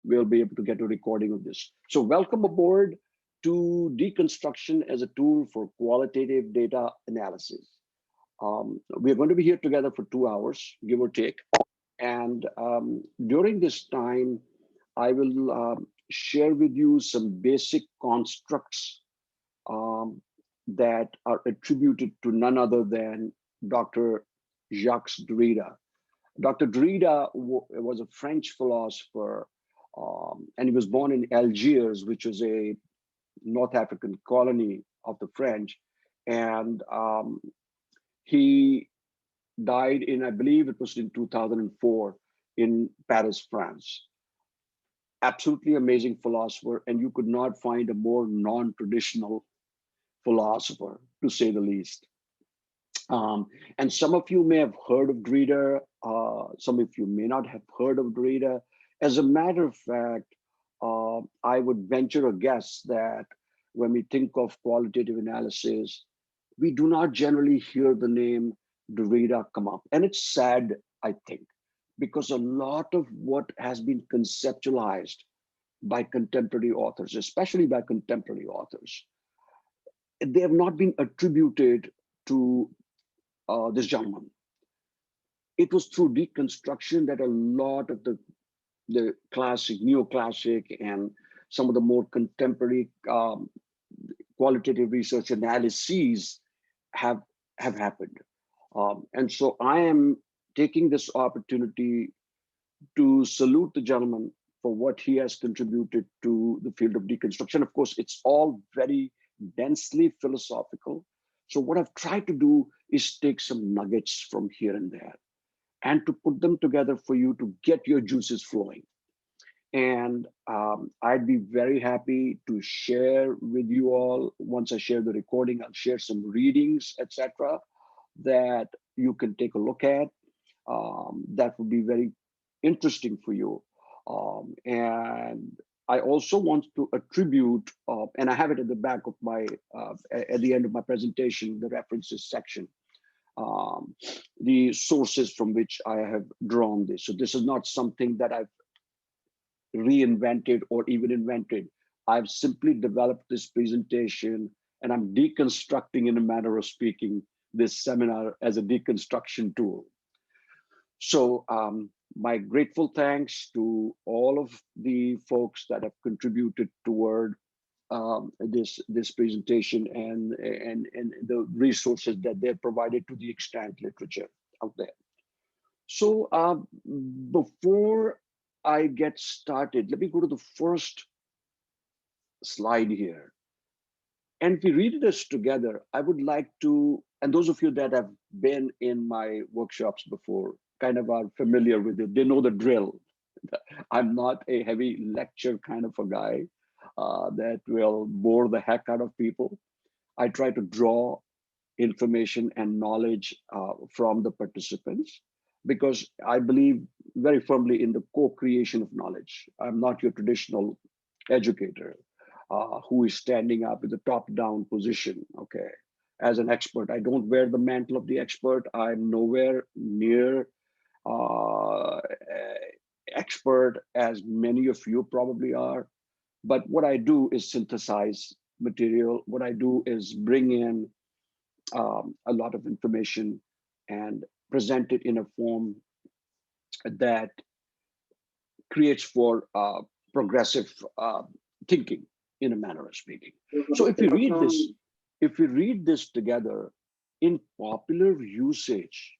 we'll be able to get a recording of this. So welcome aboard to Deconstruction as a tool for qualitative data analysis. We're going to be here together for 2 hours, give or take. And during this time, I will share with you some basic constructs that are attributed to none other than Dr. Jacques Derrida. Dr. Derrida was a French philosopher, and he was born in Algiers, which was a North African colony of the French. And he died in, I believe it was in 2004 in Paris, France. Absolutely amazing philosopher, and you could not find a more non-traditional philosopher, to say the least. And some of you may have heard of Derrida, some of you may not have heard of Derrida. As a matter of fact, I would venture a guess that when we think of qualitative analysis, we do not generally hear the name Derrida come up. And it's sad, I think, because a lot of what has been conceptualized by contemporary authors, especially by contemporary authors, they have not been attributed to this gentleman. It was through deconstruction that a lot of the classic, neoclassic, and some of the more contemporary qualitative research analyses have happened. And so I am taking this opportunity to salute the gentleman for what he has contributed to the field of deconstruction. Of course, it's all very densely philosophical. So what I've tried to do is take some nuggets from here and there and to put them together for you to get your juices flowing. And I'd be very happy to share with you all, once I share the recording, I'll share some readings, etc., that you can take a look at. That would be very interesting for you. And I also want to attribute, and I have it at the back of my, at the end of my presentation, the references section, the sources from which I have drawn this. So this is not something that I've reinvented or even invented. I've simply developed this presentation, and I'm deconstructing, in a manner of speaking, this seminar as a deconstruction tool. So my grateful thanks to all of the folks that have contributed toward this presentation and the resources that they've provided to the extant literature out there. So before I get started, let me go to the first slide here. And if we read this together, I would like to, and those of you that have been in my workshops before kind of are familiar with it, they know the drill. I'm not a heavy lecture kind of a guy that will bore the heck out of people. I try to draw information and knowledge from the participants, because I believe very firmly in the co-creation of knowledge. I'm not your traditional educator who is standing up in the top-down position, okay? As an expert, I don't wear the mantle of the expert. I'm nowhere near expert as many of you probably are. But what I do is synthesize material. What I do is bring in a lot of information and present it in a form that creates for progressive thinking, in a manner of speaking. So if we read this together, in popular usage,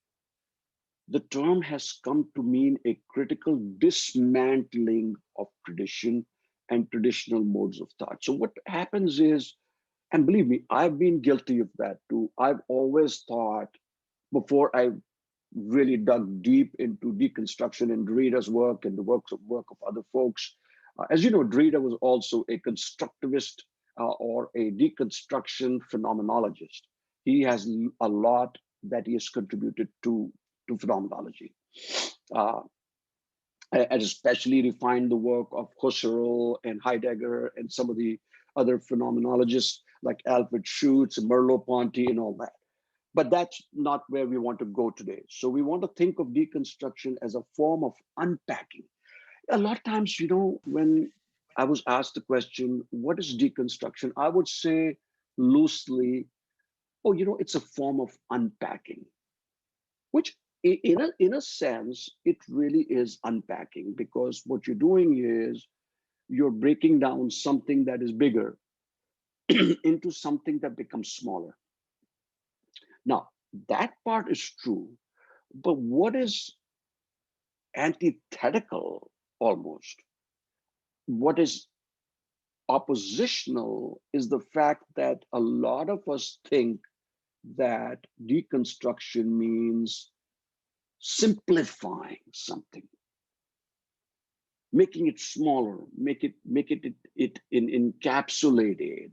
the term has come to mean a critical dismantling of tradition and traditional modes of thought. So what happens is, and believe me, I've been guilty of that too. I've always thought, before I really dug deep into deconstruction and Derrida's work and the work of other folks. As you know, Derrida was also a constructivist or a deconstruction phenomenologist. He has a lot that he has contributed to phenomenology. And especially refined the work of Husserl and Heidegger and some of the other phenomenologists like Alfred Schutz and Merleau-Ponty and all that. But that's not where we want to go today. So we want to think of deconstruction as a form of unpacking. A lot of times, when I was asked the question, what is deconstruction? I would say loosely, oh, it's a form of unpacking, which in a sense, it really is unpacking, because what you're doing is you're breaking down something that is bigger into something that becomes smaller. Now, that part is true, but what is antithetical almost, what is oppositional, is the fact that a lot of us think that deconstruction means simplifying something, making it smaller, make it encapsulated,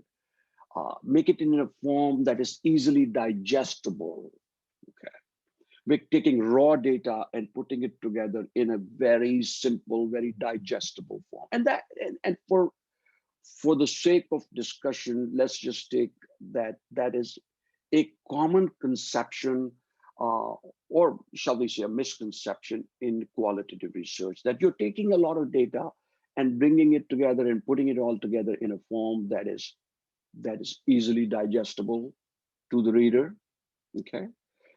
make it in a form that is easily digestible. Okay, we're taking raw data and putting it together in a very simple, very digestible form. And for the sake of discussion, let's just take that is a common conception, or shall we say a misconception in qualitative research, that you're taking a lot of data and bringing it together and putting it all together in a form that is easily digestible to the reader. Okay.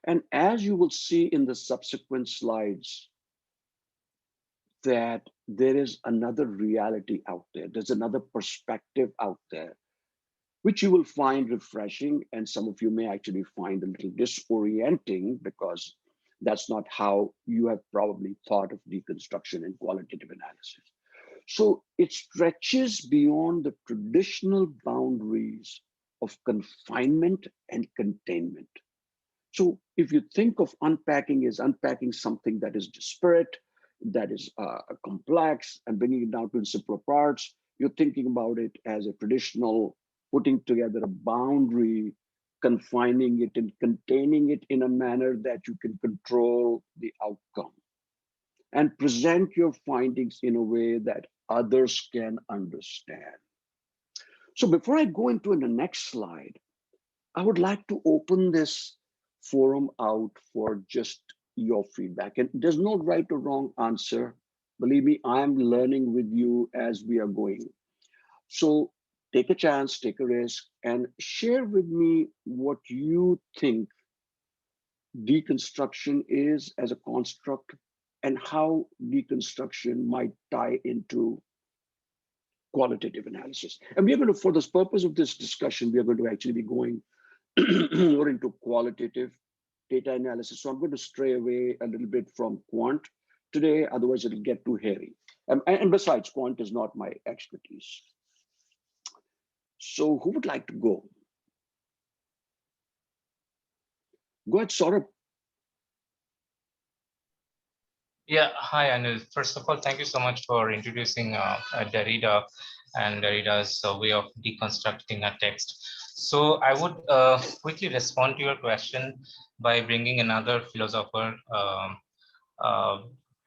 And as you will see in the subsequent slides, that there is another reality out there. There's another perspective out there, which you will find refreshing. And some of you may actually find a little disorienting, because that's not how you have probably thought of deconstruction and qualitative analysis. So it stretches beyond the traditional boundaries of confinement and containment. So if you think of unpacking as unpacking something that is disparate, that is complex, and bringing it down to simpler parts, you're thinking about it as a traditional putting together a boundary, confining it and containing it in a manner that you can control the outcome and present your findings in a way that others can understand. So before I go into the next slide, I would like to open this forum out for just your feedback. And there's no right or wrong answer. Believe me, I'm learning with you as we are going. So take a chance, take a risk, and share with me what you think deconstruction is as a construct, and how deconstruction might tie into qualitative analysis. And we are going to, for the purpose of this discussion, we are going to actually be going more into qualitative data analysis. So I'm going to stray away a little bit from quant today, otherwise it'll get too hairy. And besides, quant is not my expertise. So who would like to go? Go ahead, Saurabh. Yeah, hi, Anil. First of all, thank you so much for introducing Derrida and Derrida's way of deconstructing a text. So I would quickly respond to your question by bringing another philosopher uh,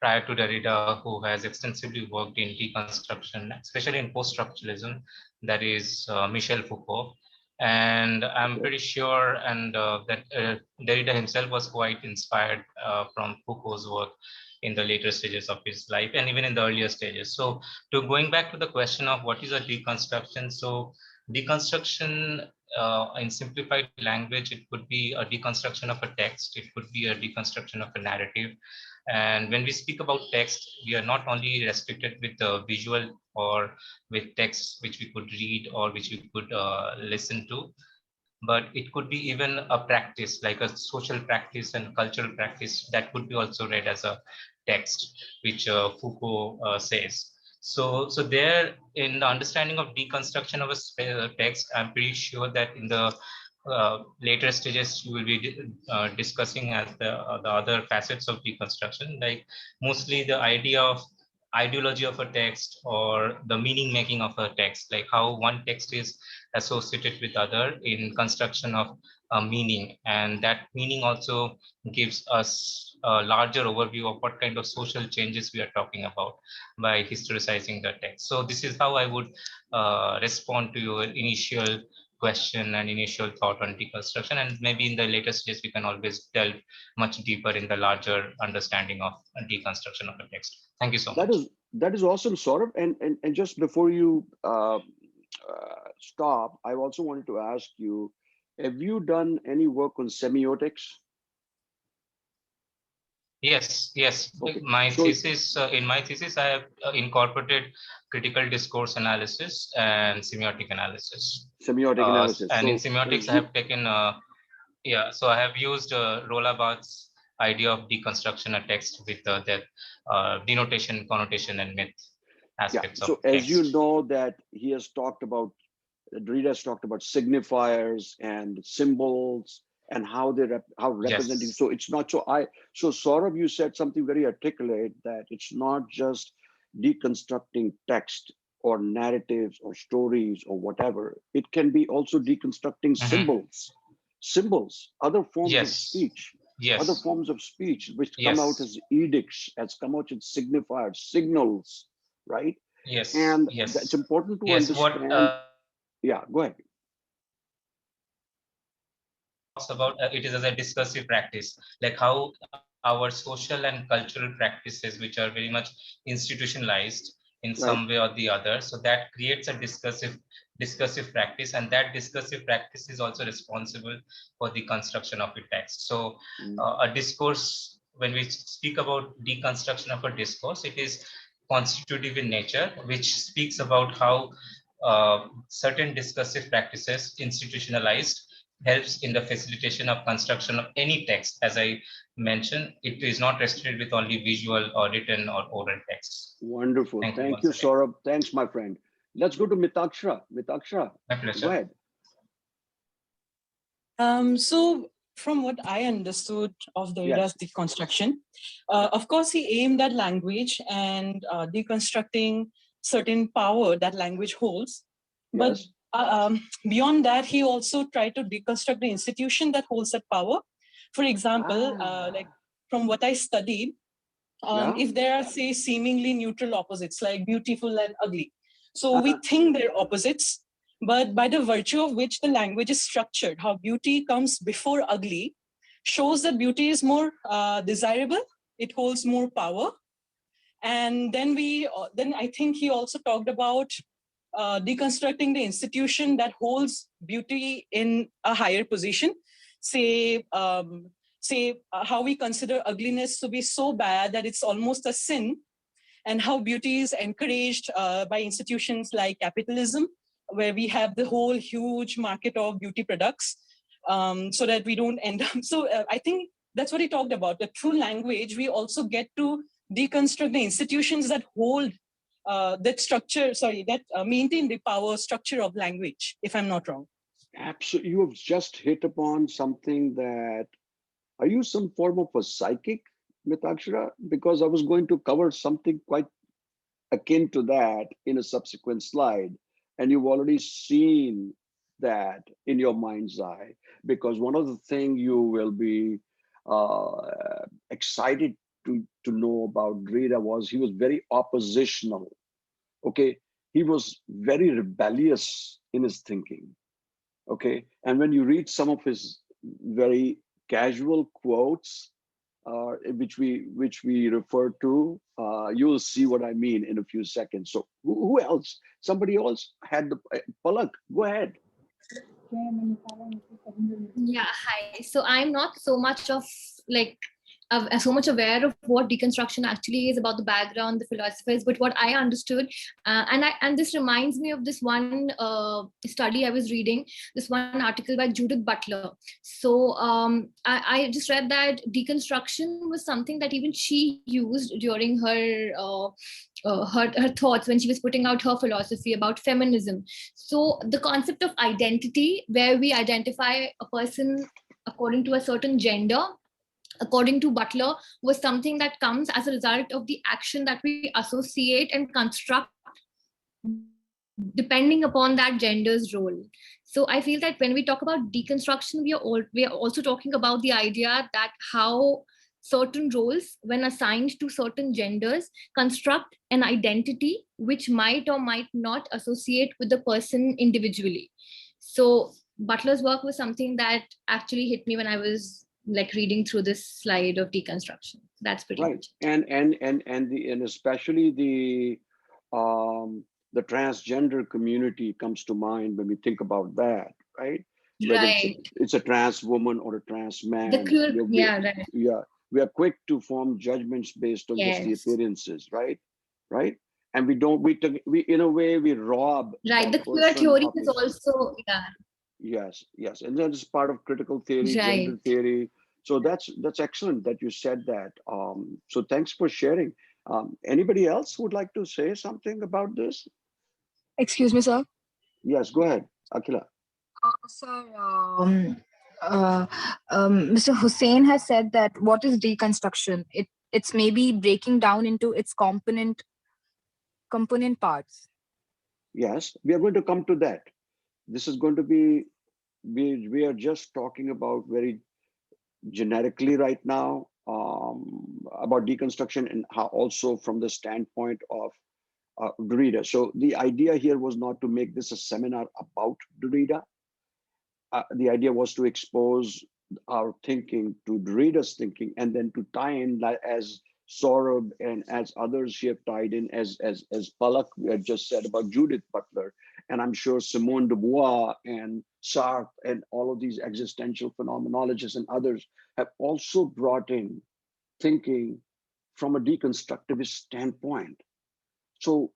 prior to Derrida, who has extensively worked in deconstruction, especially in post-structuralism, that is Michel Foucault. And I'm pretty sure that Derrida himself was quite inspired from Foucault's work in the later stages of his life, and even in the earlier stages. So to going back to the question of what is a deconstruction, so deconstruction in simplified language, it could be a deconstruction of a text, it could be a deconstruction of a narrative. And when we speak about text, we are not only restricted with the visual or with text which we could read or which we could listen to, but it could be even a practice, like a social practice and cultural practice, that could be also read as a text, which Foucault says. So there, in the understanding of deconstruction of a text, I'm pretty sure that in the later stages you will be discussing as the other facets of deconstruction, like mostly the idea of ideology of a text or the meaning making of a text, like how one text is associated with other in construction of meaning, and that meaning also gives us a larger overview of what kind of social changes we are talking about by historicizing the text. So this is how I would respond to your initial question and initial thought on deconstruction, and maybe in the later stages we can always delve much deeper in the larger understanding of deconstruction of a text. Thank you so That is much. That is awesome, Saurabh. And just before you stop, I also wanted to ask you, have you done any work on semiotics? Yes, yes. Okay, My so thesis, in my thesis, I have incorporated critical discourse analysis and semiotic analysis. semiotic analysis. And in So semiotics, I have taken, yeah, so I have used Roland Barthes' idea of deconstruction of text with that denotation, connotation, and myth yeah, aspects of so as you text. know that he has talked about, Derrida has talked about signifiers and symbols and how they how representing. Yes, So it's not so I. So Saurabh, you said something very articulate, that it's not just deconstructing text or narratives or stories or whatever. It can be also deconstructing hmm, symbols, other forms of yes, speech, other yes, forms of speech which come out yes, as edicts, as come out as signifiers, signals, right? yes, And that's yes, important to yes. What understand. Yeah, go ahead. talks about it is as a discursive practice, like how our social and cultural practices, which are very much institutionalized in some Right. way or the other, so that creates a discursive practice, and that discursive practice is also responsible for the construction of a text. So Mm. a discourse, when we speak about deconstruction of a discourse, it is constitutive in nature, which speaks about how certain discursive practices institutionalized helps in the facilitation of construction of any text. As I mentioned, it is not restricted with only visual or written or oral texts. Wonderful. Thank you Thank you, once again. Saurabh. Thanks, my friend. Let's go to Mitaksha. Mitaksha, My go pleasure. ahead. So from what I understood of Derrida's Yes. deconstruction, of course, he aimed at language and deconstructing certain power that language holds. But Yes. beyond that, he also tried to deconstruct the institution that holds that power. For example, like Ah, from what I studied, yeah. if there are, say, seemingly neutral opposites like beautiful and ugly, so we Uh-huh. think they're opposites, but by the virtue of which the language is structured, how beauty comes before ugly shows that beauty is more desirable, it holds more power. And then I think he also talked about deconstructing the institution that holds beauty in a higher position. Say, how we consider ugliness to be so bad that it's almost a sin, and how beauty is encouraged by institutions like capitalism, where we have the whole huge market of beauty products, so that we don't end up. So I think that's what he talked about. That through language, we also get to deconstruct the institutions that hold that structure, that maintain the power structure of language, if I'm not wrong. Absolutely. You have just hit upon something that, are you some form of a psychic, Mitakshara? Because I was going to cover something quite akin to that in a subsequent slide. And you've already seen that in your mind's eye, because one of the things you will be excited to know about Derrida was he was very oppositional. Okay. He was very rebellious in his thinking. Okay. And when you read some of his very casual quotes, which we refer to, you'll see what I mean in a few seconds. So who else? Somebody else had the Palak. Go ahead. Yeah, hi. So I'm not so much of like so much aware of what deconstruction actually is, about the background, the philosophers, but what I understood, and this reminds me of this one study I was reading, this one article by Judith Butler. So I just read that deconstruction was something that even she used during her thoughts when she was putting out her philosophy about feminism. So the concept of identity, where we identify a person according to a certain gender, according to Butler, was something that comes as a result of the action that we associate and construct depending upon that gender's role. So I feel that when we talk about deconstruction, we are also talking about the idea that how certain roles, when assigned to certain genders, construct an identity which might or might not associate with the person individually. So Butler's work was something that actually hit me when I was like reading through this slide of deconstruction. That's pretty Right. much. And especially the transgender community comes to mind when we think about that, right? Whether Right. it's a trans woman or a trans The man, cruel, yeah, right. we are quick to form judgments based on just the Yes. appearances, right? Right. And we don't we in a way we rob Right. that The queer person theory of is his. also, yeah, Yes, and that is part of critical theory, right. gender theory. So that's excellent that you said that. So thanks for sharing. Anybody else would like to say something about this? Excuse me, sir. Yes, go ahead, Akila. Sir, Mr. Hussain has said that what is deconstruction? It's maybe breaking down into its component parts. Yes, we are going to come to that. This is going to be we are just talking about very generically right now about deconstruction and how also from the standpoint of Derrida. So the idea here was not to make this a seminar about Derrida. The idea was to expose our thinking to Derrida's thinking, and then to tie in, like, as Saurabh and as others here tied in, as Palak had just said about Judith Butler, and I'm sure Simone de Beauvoir and Sartre and all of these existential phenomenologists and others have also brought in thinking from a deconstructivist standpoint. So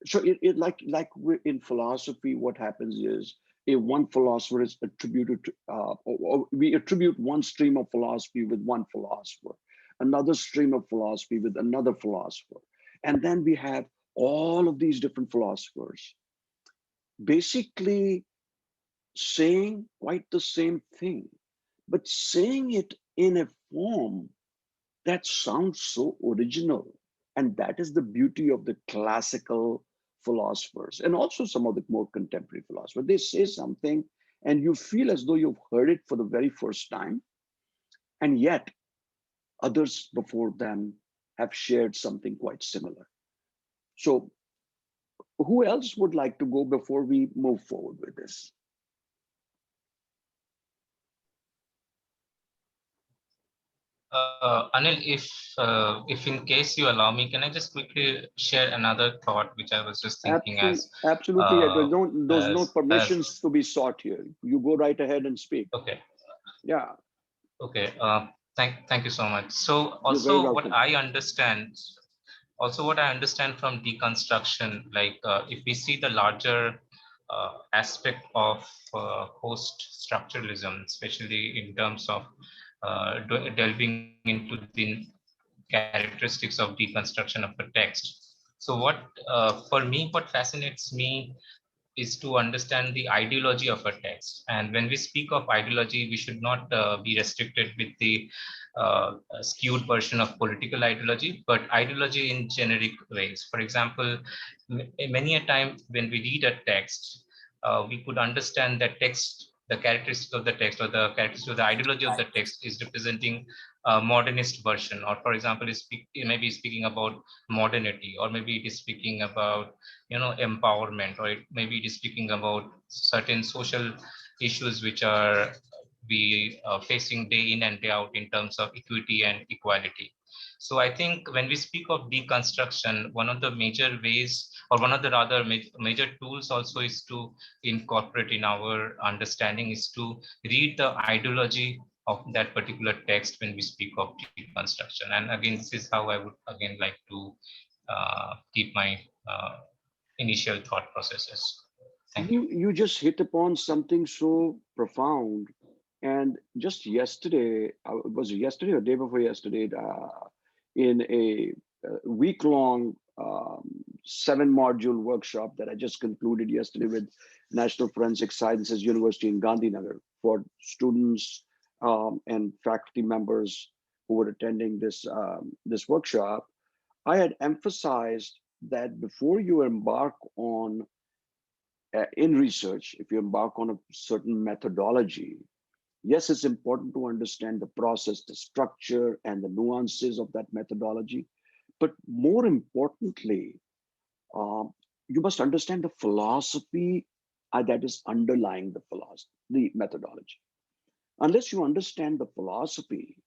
it like we're in philosophy, what happens is if one philosopher is attributed to, or we attribute one stream of philosophy with one philosopher, another stream of philosophy with another philosopher, and then we have all of these different philosophers basically saying quite the same thing, but saying it in a form that sounds so original. And that is the beauty of the classical philosophers and also some of the more contemporary philosophers. They say something and you feel as though you've heard it for the very first time, and yet others before them have shared something quite similar. So who else would like to go before we move forward with this? Anil, if in case you allow me, can I just quickly share another thought which I was just thinking Absolutely. There's no as permissions to be sought here. You go right ahead and speak. okay. Yeah, Okay. Thank you so much. So you're very also welcome. what I understand from deconstruction, like if we see the larger aspect of post structuralism, especially in terms of delving into the characteristics of deconstruction of a text. So for me, what fascinates me is to understand the ideology of a text. And when we speak of ideology, we should not be restricted with the skewed version of political ideology, but ideology in generic ways. For example, many a time when we read a text, we could understand that the characteristics of the text or the characteristics of the ideology of the text is representing a modernist version, or for example, it may be speaking about modernity, or maybe it is speaking about empowerment, or maybe it is speaking about certain social issues which are we facing day in and day out in terms of equity and equality. So I think when we speak of deconstruction, one of the major ways, or one of the rather major tools also is to incorporate in our understanding is to read the ideology of that particular text when we speak of deconstruction. And again, this is how I would again like to keep my initial thought processes. Thank you. You just hit upon something so profound. And just yesterday, was it yesterday or day before yesterday, in a week-long 7-module workshop that I just concluded yesterday with National Forensic Sciences University in Gandhinagar for students and faculty members who were attending this workshop, I had emphasized that before you embark on in research, if you embark on a certain methodology, yes, it's important to understand the process, the structure, and the nuances of that methodology. But more importantly, you must understand the philosophy that is underlying the methodology. Unless you understand the philosophy,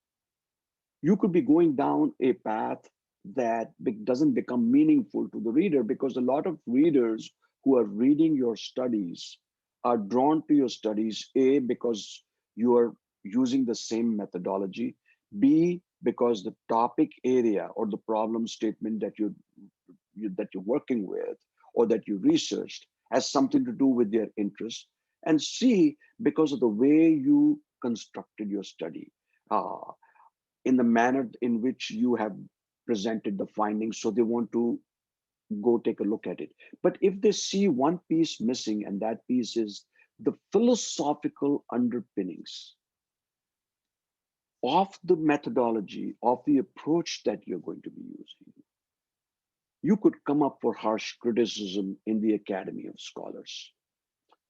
you could be going down a path that doesn't become meaningful to the reader, because a lot of readers who are reading your studies are drawn to your studies, A, because you are using the same methodology, B, because the topic area or the problem statement that you're working with or that you researched has something to do with their interest, and C, because of the way you constructed your study, in the manner in which you have presented the findings, so they want to go take a look at it. But if they see one piece missing, and that piece is the philosophical underpinnings of the methodology, of the approach that you're going to be using, you could come up for harsh criticism in the Academy of Scholars.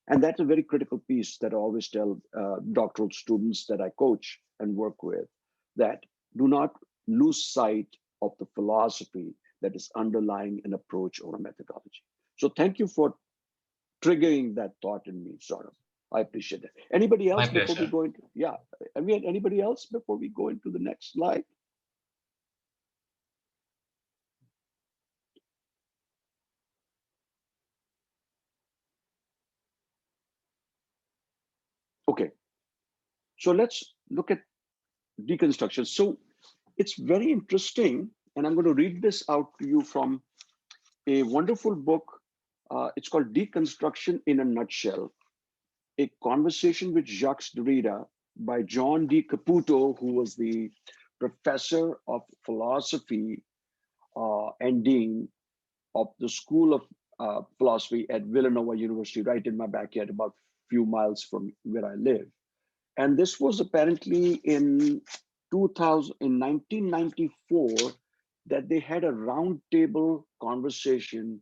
And that's a very critical piece that I always tell doctoral students that I coach and work with, that do not lose sight of the philosophy that is underlying an approach or a methodology. So thank you for triggering that thought in me, sort of. I appreciate that. Anybody My else before we pleasure. go into, yeah, I mean, anybody else before we go into the next slide? Okay, so let's look at deconstruction. So it's very interesting, and I'm going to read this out to you from a wonderful book. It's called Deconstruction in a Nutshell, a conversation with Jacques Derrida by John D. Caputo, who was the professor of philosophy and dean of the School of Philosophy at Villanova University, right in my backyard, about a few miles from where I live. And this was apparently in 1994 that they had a roundtable conversation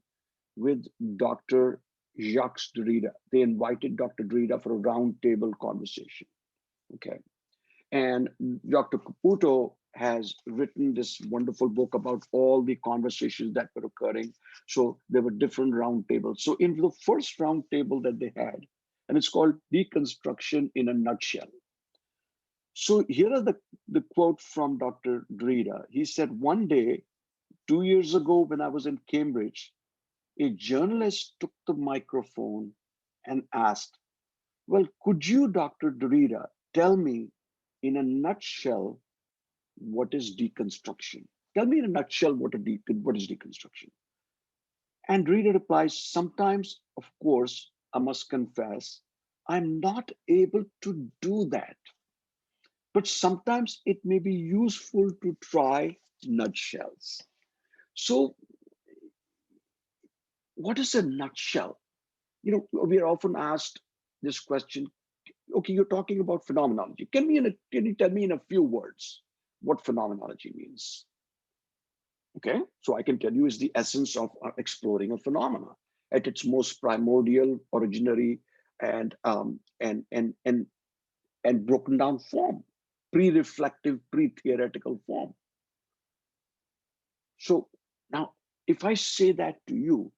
with Dr. Jacques Derrida. They invited Dr. Derrida for a roundtable conversation. Okay. And Dr. Caputo has written this wonderful book about all the conversations that were occurring. So there were different roundtables. So in the first roundtable that they had, and it's called Deconstruction in a Nutshell. So here are the quote from Dr. Derrida. He said, one day, 2 years ago, when I was in Cambridge, a journalist took the microphone and asked, well, could you, Dr. Derrida, tell me in a nutshell what is deconstruction? Tell me in a nutshell what is deconstruction? And Derrida replies, sometimes, of course, I must confess, I'm not able to do that. But sometimes it may be useful to try nutshells. So what is a nutshell? You know, we are often asked this question, okay, you're talking about phenomenology. Can you tell me in a few words what phenomenology means? Okay, so I can tell you is the essence of exploring a phenomena at its most primordial, originary, and and broken down form, pre-reflective, pre-theoretical form. So now, if I say that to you,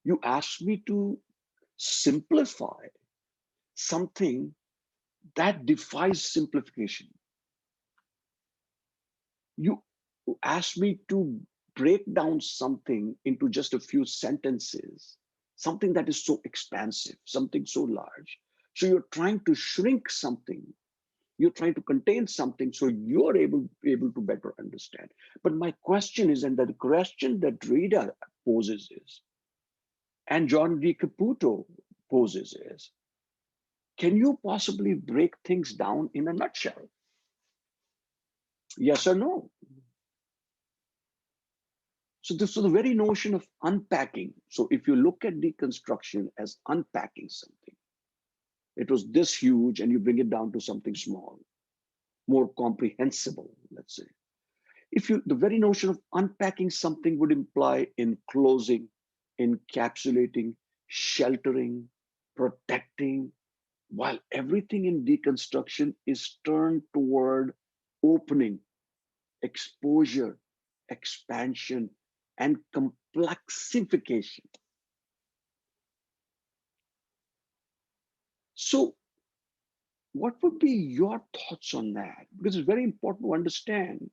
you ask me to simplify something that defies simplification. You ask me to break down something into just a few sentences, something that is so expansive, something so large. So you're trying to shrink something. You're trying to contain something so you're able to better understand. But my question is, and the question that Derrida poses is, and John D. Caputo poses is, can you possibly break things down in a nutshell? Yes or no? So the very notion of unpacking. So if you look at deconstruction as unpacking something, it was this huge and you bring it down to something small, more comprehensible, let's say. If you, the very notion of unpacking something would imply enclosing, encapsulating, sheltering, protecting, while everything in deconstruction is turned toward opening, exposure, expansion, and complexification. So what would be your thoughts on that? Because it's very important to understand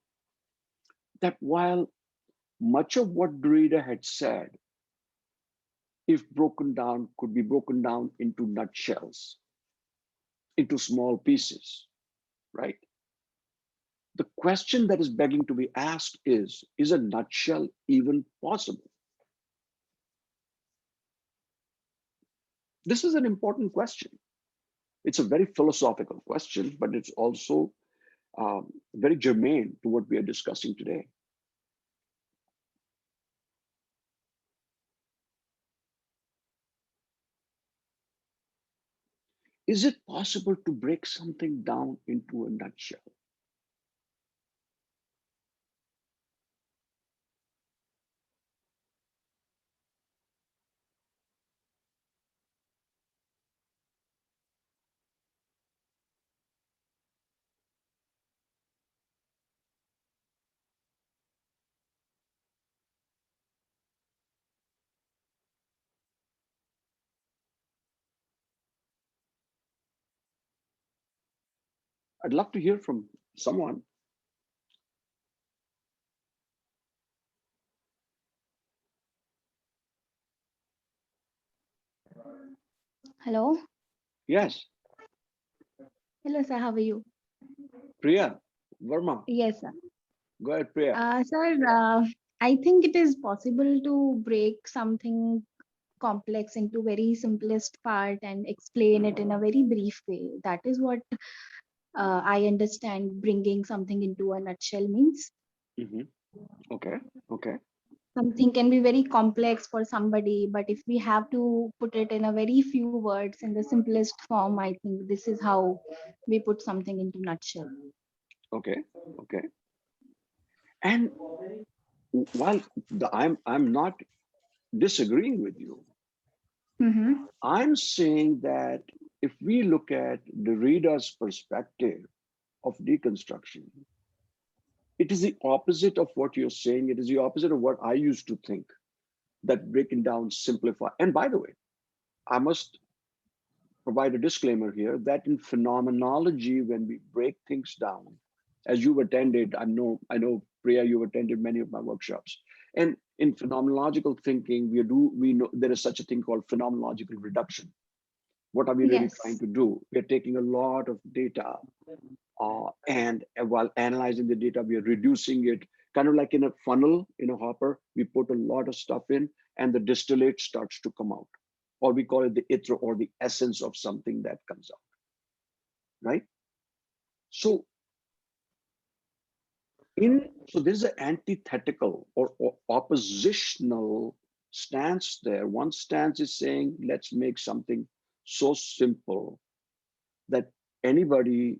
that while much of what Derrida had said, if broken down, could be broken down into nutshells, into small pieces, right? The question that is begging to be asked is a nutshell even possible? This is an important question. It's a very philosophical question, but it's also very germane to what we are discussing today. Is it possible to break something down into a nutshell? I'd love to hear from someone. Hello. Yes, Hello, sir. How are you? Priya Verma. Yes, sir. Go ahead, Priya. Sir, I think it is possible to break something complex into very simplest part and explain it in a very brief way. That is what I understand bringing something into a nutshell means. Okay, okay. Something can be very complex for somebody, but if we have to put it in a very few words in the simplest form, I think this is how we put something into nutshell. Okay, okay. And while I'm not disagreeing with you, Mm-hmm. I'm saying that if we look at Derrida's perspective of deconstruction, it is the opposite of what you're saying. It is the opposite of what I used to think, that breaking down, simplify. And by the way, I must provide a disclaimer here that in phenomenology, when we break things down, as you've attended, I know Priya, you've attended many of my workshops. And in phenomenological thinking, we know there is such a thing called phenomenological reduction. What are we really trying Yes. to do? We're taking a lot of data, and while analyzing the data, we are reducing it, kind of like in a funnel, in a hopper. We put a lot of stuff in, and the distillate starts to come out, or we call it the ithra, or the essence of something that comes out, right? So there's an antithetical or oppositional stance there. One stance is saying, let's make something so simple that anybody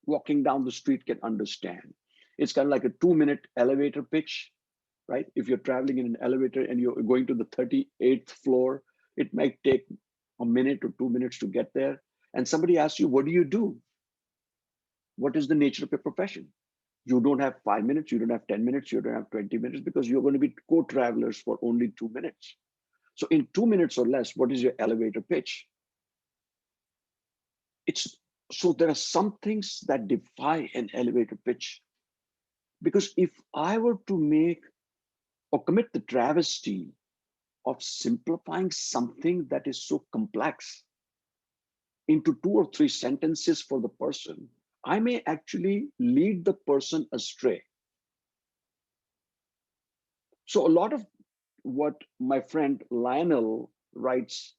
walking down the street can understand. It's kind of like a 2-minute elevator pitch, right? If you're traveling in an elevator and you're going to the 38th floor, it might take a minute or 2 minutes to get there. And somebody asks you, what do you do? What is the nature of your profession? You don't have 5 minutes, you don't have 10 minutes, you don't have 20 minutes, because you're going to be co-travelers for only 2 minutes. So in 2 minutes or less, what is your elevator pitch? So there are some things that defy an elevator pitch. Because if I were to make or commit the travesty of simplifying something that is so complex into 2 or 3 sentences for the person, I may actually lead the person astray. So a lot of what my friend Lionel writes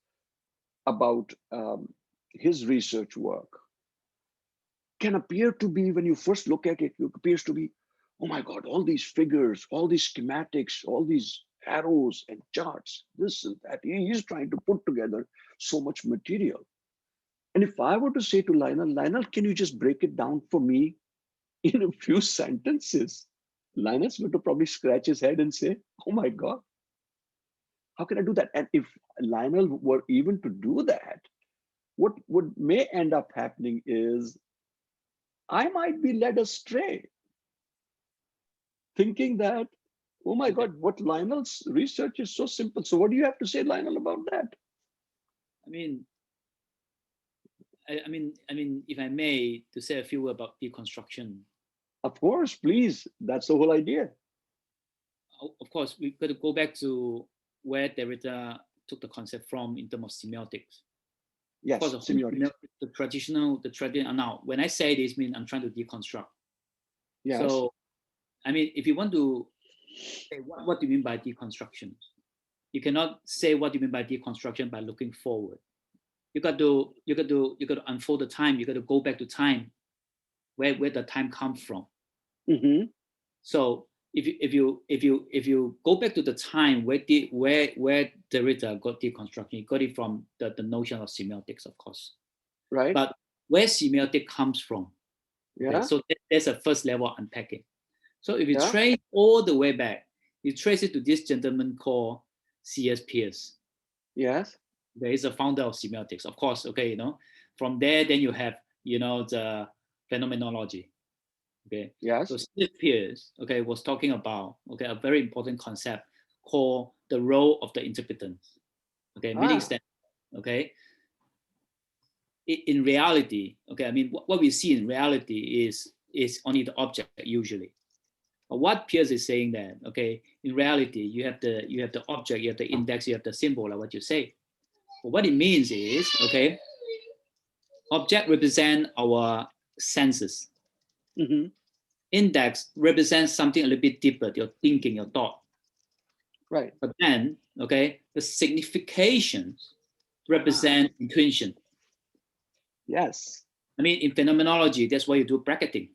about his research work can appear to be, when you first look at it, it appears to be, oh my God, all these figures, all these schematics, all these arrows and charts, this and that. He's trying to put together so much material. And if I were to say to Lionel, can you just break it down for me in a few sentences? Lionel's going to probably scratch his head and say, oh my God, how can I do that? And if Lionel were even to do that, what may end up happening is I might be led astray, thinking that, oh my God, what Lionel's research is so simple. So what do you have to say, Lionel, about that? I mean, if I may, to say a few about deconstruction. Of course, please. That's the whole idea. Of course, we've got to go back to where Derrida took the concept from in terms of semiotics. Yes, Of course, semiotics. the traditional. Now, when I say this, mean I'm trying to deconstruct. Yes. So, I mean, if you want to say what do you mean by deconstruction, you cannot say what you mean by deconstruction by looking forward. You got to unfold the time. You got to go back to time, where the time comes from. Mm-hmm. So if you go back to the time where Derrida got deconstruction, he got it from the notion of semiotics, of course. Right. But where semiotic comes from, okay, Yeah. so there's a first level unpacking. So if you Yeah. trace all the way back, you trace it to this gentleman called C.S. Peirce. Yes. There is a founder of semiotics, of course. Okay, from there, then you have the phenomenology. Okay. Yes. So C.S. Peirce, okay, was talking about a very important concept called the role of the interpretant. Okay, meaning that okay, in reality, okay, I mean what we see in reality is only the object usually. But what Peirce is saying that, okay, in reality you have the object, you have the index, you have the symbol, like what you say. But what it means is, okay, object represent our senses. Mm-hmm. Index represents something a little bit deeper, your thinking, your thought. Right. But then, okay, the significations represent intuition. Yes. I mean, in phenomenology, that's why you do bracketing.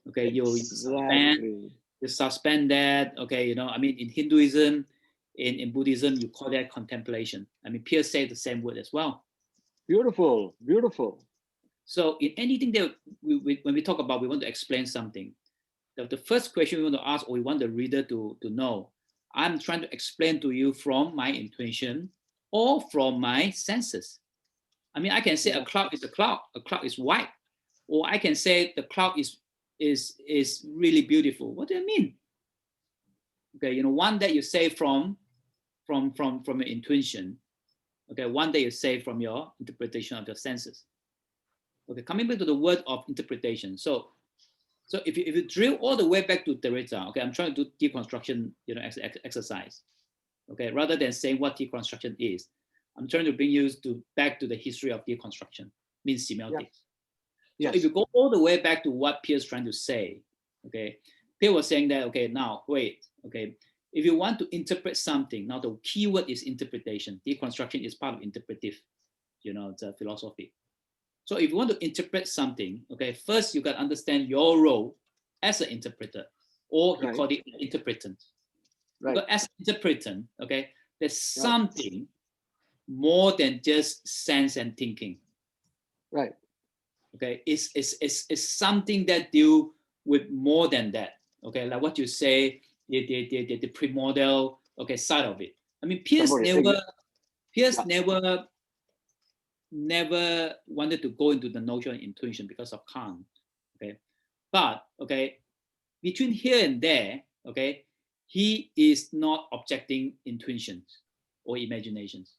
Okay, Exactly. you suspend that. Okay, I mean, in Hinduism, in Buddhism, you call that contemplation. I mean, Peirce said the same word as well. Beautiful. Beautiful. So in anything that when we talk about, we want to explain something, the first question we want to ask, or we want the reader to know, I'm trying to explain to you from my intuition or from my senses. I mean, I can say a cloud is a cloud is white, or I can say the cloud is really beautiful. What do you mean? Okay, one that you say from your intuition. Okay, one that you say from your interpretation of your senses. Okay, coming back to the word of interpretation. So if you drill all the way back to Derrida, okay, I'm trying to do deconstruction, exercise. Okay, rather than saying what deconstruction is, I'm trying to bring you back to the history of deconstruction, means semiotics. Yes. So if you go all the way back to what Peirce is trying to say, okay, Peirce was saying that, okay, now wait, okay, if you want to interpret something, now the key word is interpretation. Deconstruction is part of interpretive, the philosophy. So if you want to interpret something, okay, first you got to understand your role as an interpreter, or he called it interpretant. Right. But as an interpretant, okay, there's something more than just sense and thinking. Right. Okay, it's something that deal with more than that. Okay, like what you say, the primordial side of it. I mean, Peirce never wanted to go into the notion of intuition because of Kant. Okay, but okay, between here and there, okay, he is not objecting intuitions or imaginations.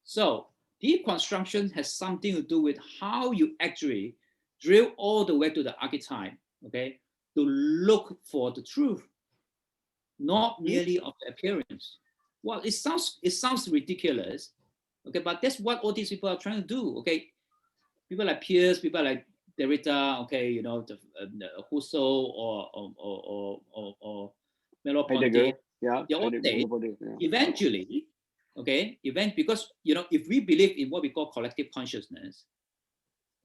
So deconstruction has something to do with how you actually drill all the way to the archetype, okay, to look for the truth, not merely of the appearance. Well, it sounds ridiculous, okay, but that's what all these people are trying to do, okay. People like Peirce, people like Derrida, okay, the Husserl or Merleau-Ponty, they all say eventually, okay, because if we believe in what we call collective consciousness,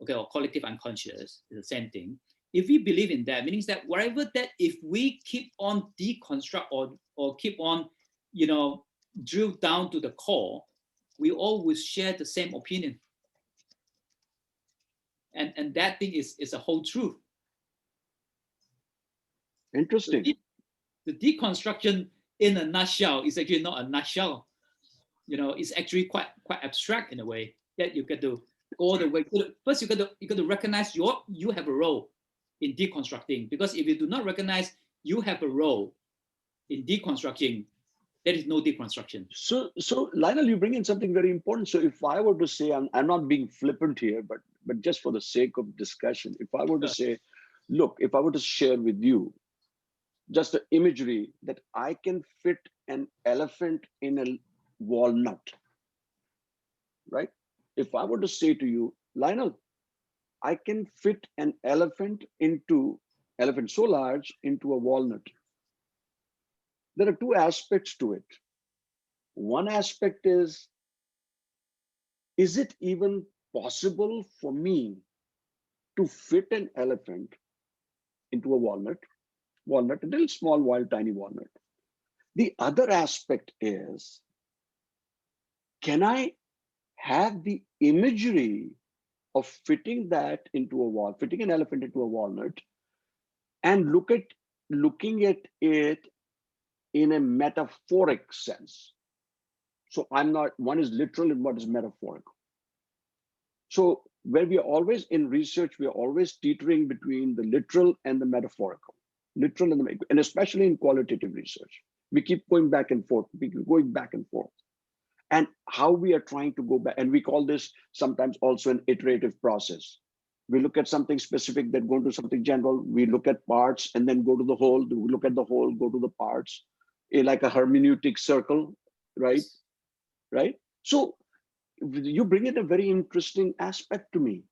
okay, or collective unconscious, is the same thing. If we believe in that, meaning that whatever that, if we keep on deconstruct or keep on, drill down to the core, we always share the same opinion. And that thing is a whole truth. Interesting. The deconstruction in a nutshell is actually not a nutshell. It's actually quite abstract in a way that you get to go all the way. First, you got to recognize you have a role in deconstructing, because if you do not recognize you have a role in deconstructing, there is no deconstruction. So Lionel, you bring in something very important. So if I were to say, I'm not being flippant here, but just for the sake of discussion, if I were to say, Look, if I were to share with you just the imagery that I can fit an elephant in a walnut, right? If I were to say to you, Lionel, I can fit an elephant so large into a walnut. There are two aspects to it. One aspect is it even possible for me to fit an elephant into a walnut, a little small, wild, tiny walnut? The other aspect is, can I have the imagery of fitting an elephant into a walnut, and looking at it in a metaphoric sense? So one is literal and one is metaphorical. So where we are always in research, we are always teetering between the literal and the metaphorical, and especially in qualitative research, we keep going back and forth, and how we are trying to go back. And we call this sometimes also an iterative process. We look at something specific, then go to something general. We look at parts and then go to the whole. We look at the whole, go to the parts, like a hermeneutic circle, right? Right. So you bring in a very interesting aspect to me.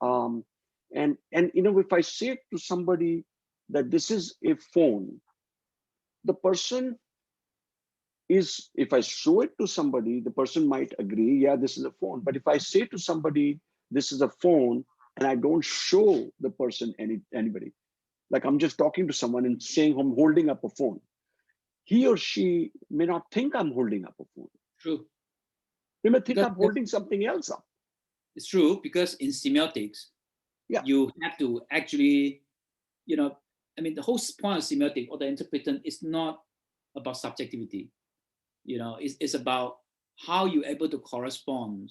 And if I say to somebody that this is a phone, the person is, if I show it to somebody, the person might agree, yeah, this is a phone. But if I say to somebody, this is a phone, and I don't show the person anybody, like I'm just talking to someone and saying I'm holding up a phone, he or she may not think I'm holding up a phone. True. They may think I'm holding something else up. It's true, because in semiotics, yeah, you have to actually, the whole point of semiotic or the interpretant is not about subjectivity. It's about how you're able to correspond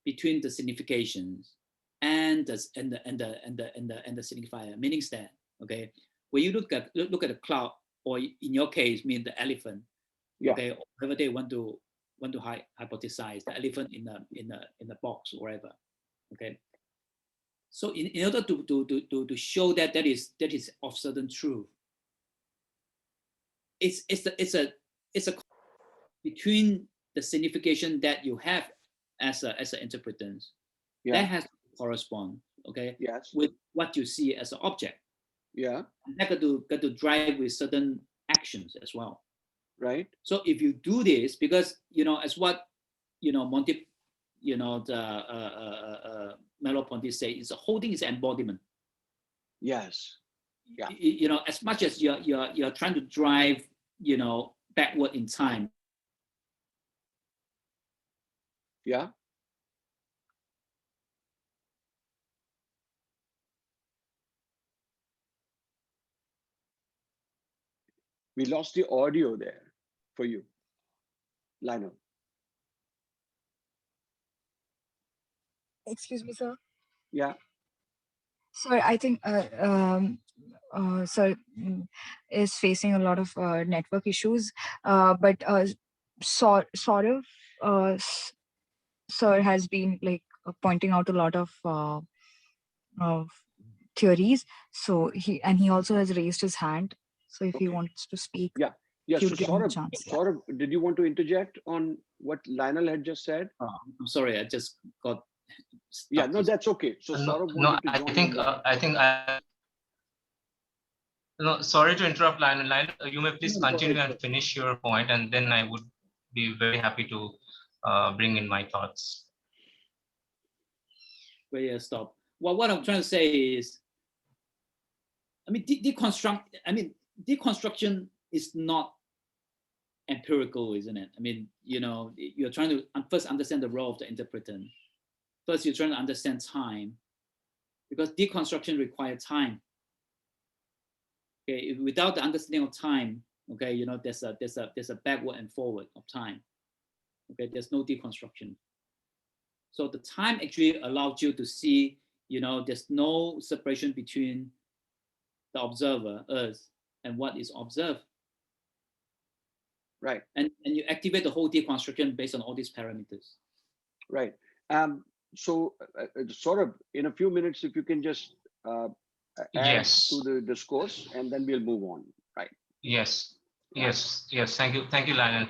between the significations and the signifier. Meaning that, okay, when you look at the cloud, or in your case, mean the elephant, okay, or whatever they want to hypothesize, the elephant in the box or whatever, okay. So in order to show that is of certain truth, it's a between the signification that you have as an interpretant, that has to correspond, okay, with what you see as an object. And that got to drive with certain actions as well. Right. So if you do this, because as what Monty, Merleau-Ponty say, is a holding is embodiment. Yes. Yeah. As much as you're trying to drive, backward in time. Yeah. We lost the audio there for you, Lionel. Excuse me, sir. Yeah. Sir, I think sir is facing a lot of network issues, but sort of sir has been pointing out a lot of theories. So he also has raised his hand. So if he wants to speak, yeah. So give him a chance. Saurabh, did you want to interject on what Lionel had just said? I'm sorry, I just got. Yeah, no, that's okay. So Saurabh wanted to join. No, sorry to interrupt, Lionel. Lionel, you may please continue and finish your point, and then I would be very happy to bring in my thoughts. Wait, stop. Well, what I'm trying to say is, deconstruction is not empirical, isn't it? You're trying to first understand the role of the interpretant. First, you're trying to understand time, because deconstruction requires time. Okay, without the understanding of time, okay, there's a backward and forward of time. Okay, there's no deconstruction. So the time actually allows you to see, there's no separation between the observer, us, and what is observed. Right. And you activate the whole deconstruction based on all these parameters. Right. So sort of in a few minutes, if you can just add to Yes. the discourse, and then we'll move on, right? Yes. Right. Yes. Thank you, Lionel.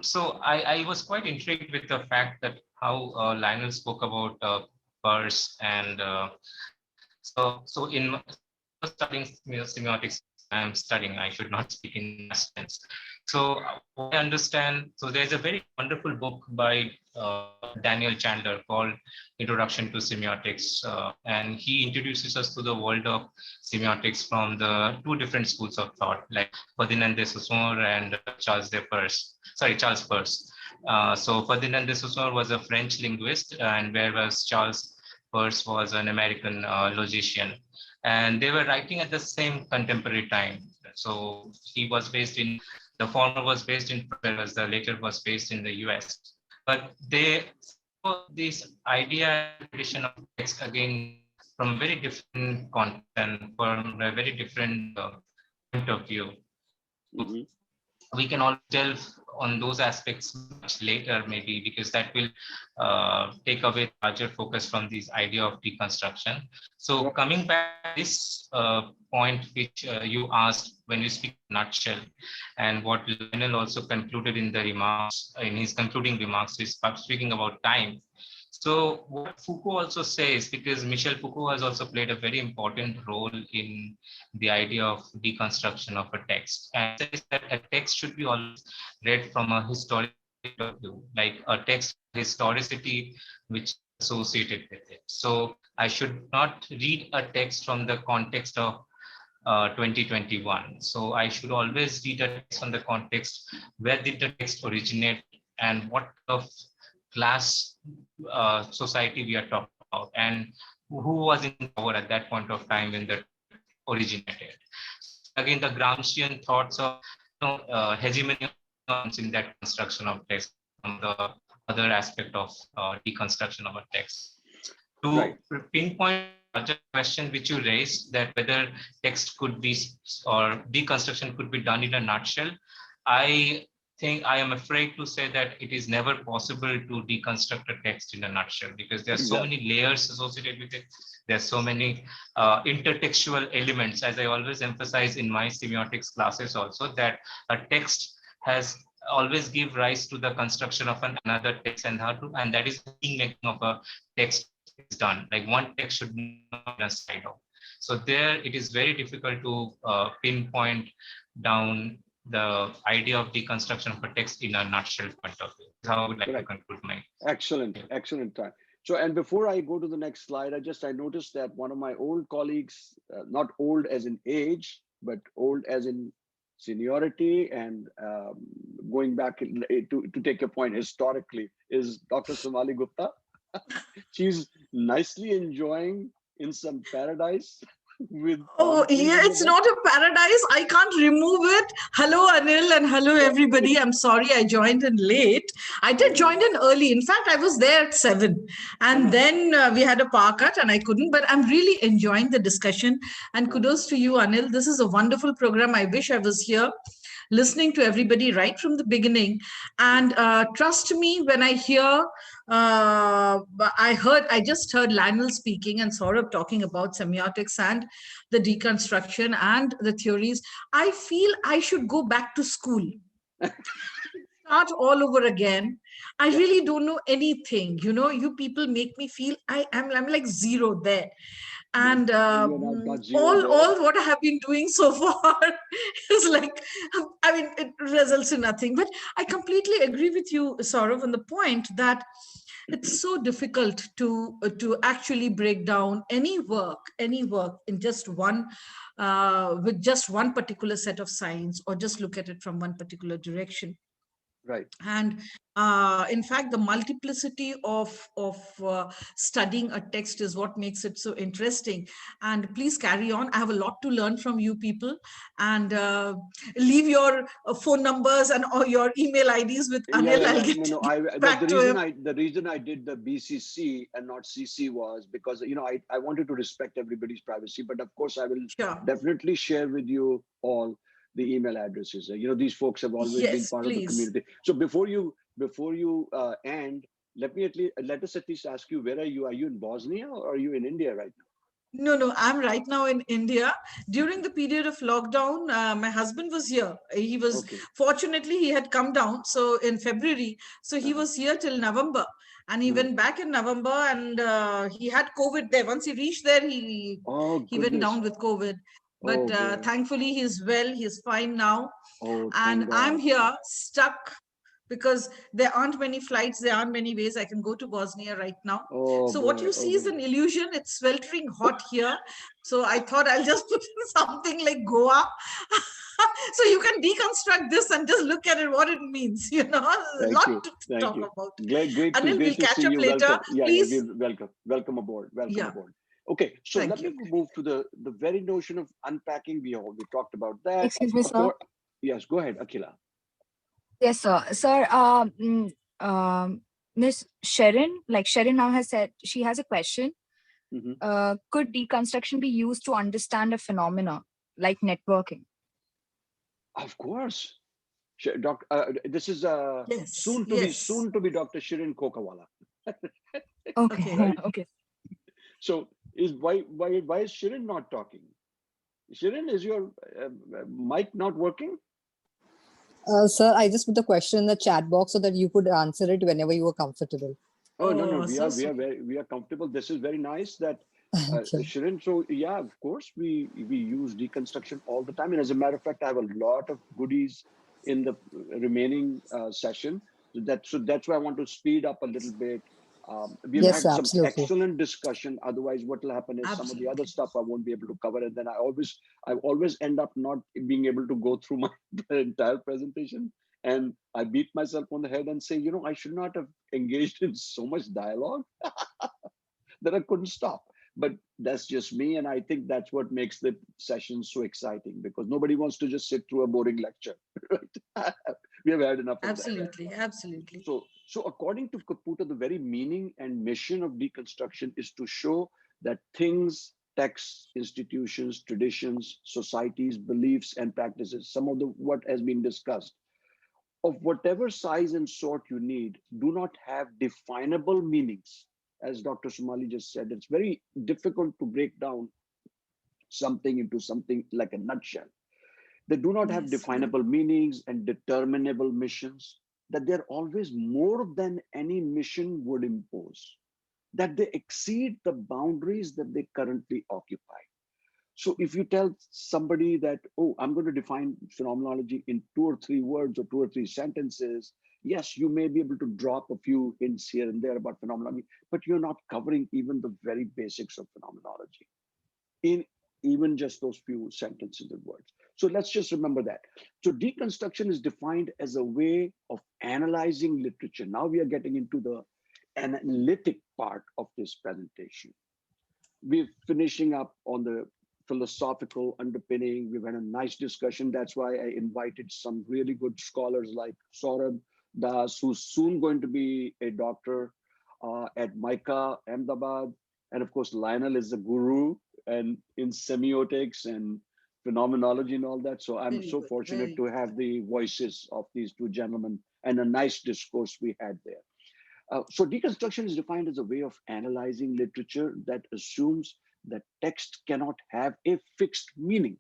So I was quite intrigued with the fact that how Lionel spoke about Peirce and so I was studying semiotics. I'm studying. I should not speak in past tense. So what I understand. So there's a very wonderful book by Daniel Chandler called Introduction to Semiotics, and he introduces us to the world of semiotics from the two different schools of thought, like Ferdinand de Saussure and Charles Peirce. So Ferdinand de Saussure was a French linguist, and whereas Charles Peirce was an American logician, and they were writing at the same contemporary time. So the former was based in, whereas the later was based in the US. But they saw this idea and tradition of text again from a very different context and from a very different point of view. Mm-hmm. We can all delve on those aspects much later, maybe, because that will take away larger focus from this idea of deconstruction. So coming back to this point which you asked when you speak in a nutshell, and what Lionel also concluded in the remarks, in his concluding remarks, is speaking about time. So what Foucault also says, because Michel Foucault has also played a very important role in the idea of deconstruction of a text, and says that a text should be always read from a historical point of view, like a text historicity which is associated with it. So I should not read a text from the context of 2021. So I should always read a text from the context, where did the text originate and what of class society we are talking about, and who was in power at that point of time when the originated. So again, the Gramscian thoughts of hegemony in that construction of text from the other aspect of deconstruction of a text. To pinpoint the question which you raised, that whether text could be or deconstruction could be done in a nutshell, I am afraid to say that it is never possible to deconstruct a text in a nutshell, because there are so many layers associated with it. There are so many intertextual elements, as I always emphasize in my semiotics classes also, that a text has always give rise to the construction of another text, and that is the making of a text is done. Like one text should not be a side of. So there it is very difficult to pinpoint down the idea of deconstruction of a text in a nutshell point of view. That's how I would like to conclude my. Excellent. Time. So, and before I go to the next slide, I noticed that one of my old colleagues, not old as in age, but old as in seniority, and going back to take your point historically, is Dr. Somali Gupta. She's nicely enjoying in some paradise with. Oh, yeah, it's not a paradise. I can't remove it. Hello, Anil, and hello, everybody. I'm sorry I joined in late. I did join in early. In fact, I was there at 7. And then we had a power cut and I couldn't. But I'm really enjoying the discussion. And kudos to you, Anil. This is a wonderful program. I wish I was here listening to everybody right from the beginning. And trust me, when I hear, I just heard Lionel speaking and Saurabh talking about semiotics and the deconstruction and the theories. I feel I should go back to school, start all over again. I really don't know anything. You know, you people make me feel I'm like zero there. And all what I have been doing so far is like, I mean, it results in nothing. But I completely agree with you, Saurav, on the point that it's so difficult to actually break down any work in just one, with just one particular set of science, or just look at it from one particular direction. Right. And in fact, the multiplicity of studying a text is what makes it so interesting. And please carry on. I have a lot to learn from you people. And leave your phone numbers and all your email IDs with Anil. I'll get back to him. The reason I did the BCC and not CC was because, you know, I wanted to respect everybody's privacy. But of course, I will definitely share with you all the email addresses. You know, these folks have always been part of the community. So before you end, let us at least ask you, where are you? Are you in Bosnia or are you in India right now? No, I'm right now in India. During the period of lockdown, my husband was here. He was, Okay. fortunately, he had come down. So in February, so he was here till November. And he went back in November, and he had COVID there. Once he reached there, Oh, he went goodness. down with COVID. But Oh, dear. thankfully, he's well. He's fine now. Oh, And thank I'm God. here stuck because there aren't many flights. There aren't many ways I can go to Bosnia right now. Oh, So what boy. you Oh, see is boy. an illusion. It's sweltering hot here. So I thought I'll just put in something like Goa. So you can deconstruct this and just look at it, what it means. A Thank lot you. to Thank talk you. about. Great to Anil, we'll see catch up you. later. Welcome. Yeah, Please. we'll welcome. Welcome aboard. Welcome Yeah. aboard. Okay, so Thank let you. me move to the very notion of unpacking. We talked about that. Excuse me, Of sir. course. Yes, go ahead, Akhila. Yes, sir. Sir, Miss Sharon, like Sharon now has said, she has a question. Could deconstruction be used to understand a phenomena like networking? Of course. This is Yes. soon to be Dr. Shirin Kokawala. Okay. Okay. Okay. So why is Shirin not talking? Shirin, is your mic not working? Sir, I just put the question in the chat box so that you could answer it whenever you were comfortable. Oh, no, Oh, so we are comfortable. This is very nice that Okay. Shirin. So yeah, of course we use deconstruction all the time, and as a matter of fact, I have a lot of goodies in the remaining session. So that's why I want to speed up a little bit. We've Yes, had sir, some absolutely. excellent discussion. Otherwise, what will happen is some of the other stuff I won't be able to cover, and then I always end up not being able to go through my entire presentation. And I beat myself on the head and say, I should not have engaged in so much dialogue that I couldn't stop. But that's just me. And I think that's what makes the sessions so exciting, because nobody wants to just sit through a boring lecture. Right? We have had enough of absolutely, absolutely. that. So according to Caputo, the very meaning and mission of deconstruction is to show that things, texts, institutions, traditions, societies, beliefs, and practices, some of what has been discussed, of whatever size and sort you need, do not have definable meanings. As Dr. Somali just said, it's very difficult to break down something into something like a nutshell. They do not have definable meanings and determinable missions, that they're always more than any mission would impose, that they exceed the boundaries that they currently occupy. So if you tell somebody that, oh, I'm going to define phenomenology in 2 or 3 words or 2 or 3 sentences, yes, you may be able to drop a few hints here and there about phenomenology, but you're not covering even the very basics of phenomenology in even just those few sentences and words. So let's just remember that. So deconstruction is defined as a way of analyzing literature. Now we are getting into the analytic part of this presentation. We're finishing up on the philosophical underpinning. We've had a nice discussion. That's why I invited some really good scholars like Saurabh Das, who's soon going to be a doctor at MICA, Ahmedabad. And of course, Lionel is a guru and in semiotics and phenomenology and all that. So I'm so fortunate to have the voices of these two gentlemen and a nice discourse we had there. So deconstruction is defined as a way of analyzing literature that assumes that text cannot have a fixed meaning,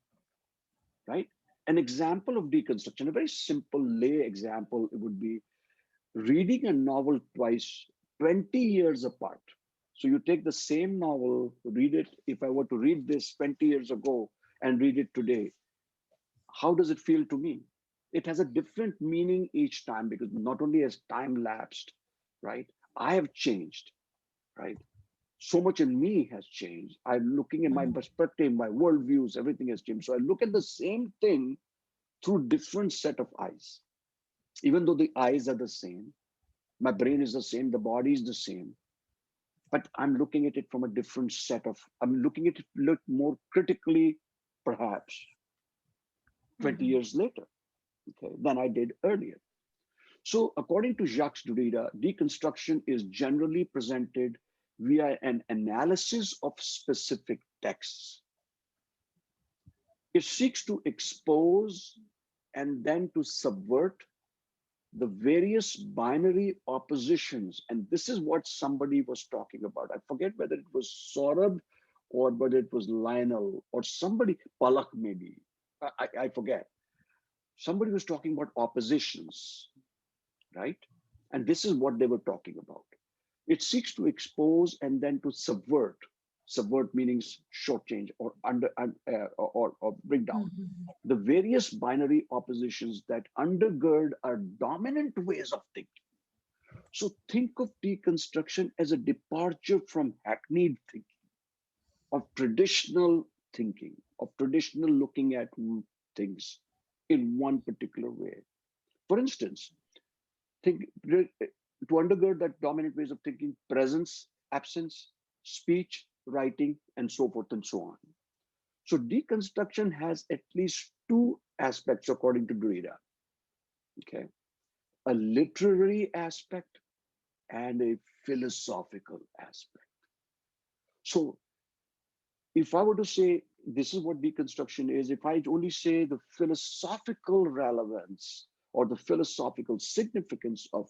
right? An example of deconstruction, a very simple lay example, it would be reading a novel twice, 20 years apart. So you take the same novel, read it. If I were to read this 20 years ago and read it today, how does it feel to me? It has a different meaning each time, because not only has time lapsed, right? I have changed, right? So much in me has changed. I'm looking at my perspective, my worldviews, everything has changed. So I look at the same thing through different set of eyes. Even though the eyes are the same, my brain is the same, the body is the same, but I'm looking at it from a different I'm looking at it look more critically, perhaps 20 years later, okay, than I did earlier. So according to Jacques Derrida, deconstruction is generally presented via an analysis of specific texts. It seeks to expose and then to subvert the various binary oppositions. And this is what somebody was talking about. I forget whether it was Saurabh or whether it was Lionel or somebody, Palak maybe, I forget. Somebody was talking about oppositions, right? And this is what they were talking about. It seeks to expose and then to subvert. Subvert meanings shortchange or or bring down the various binary oppositions that undergird our dominant ways of thinking. So think of deconstruction as a departure from hackneyed thinking, of traditional looking at things in one particular way. For instance, think to undergird that dominant ways of thinking, presence, absence, speech, writing, and so forth and so on. So deconstruction has at least two aspects according to Derrida. Okay, a literary aspect and a philosophical aspect. So if I were to say this is what deconstruction is, if I only say the philosophical relevance or the philosophical significance of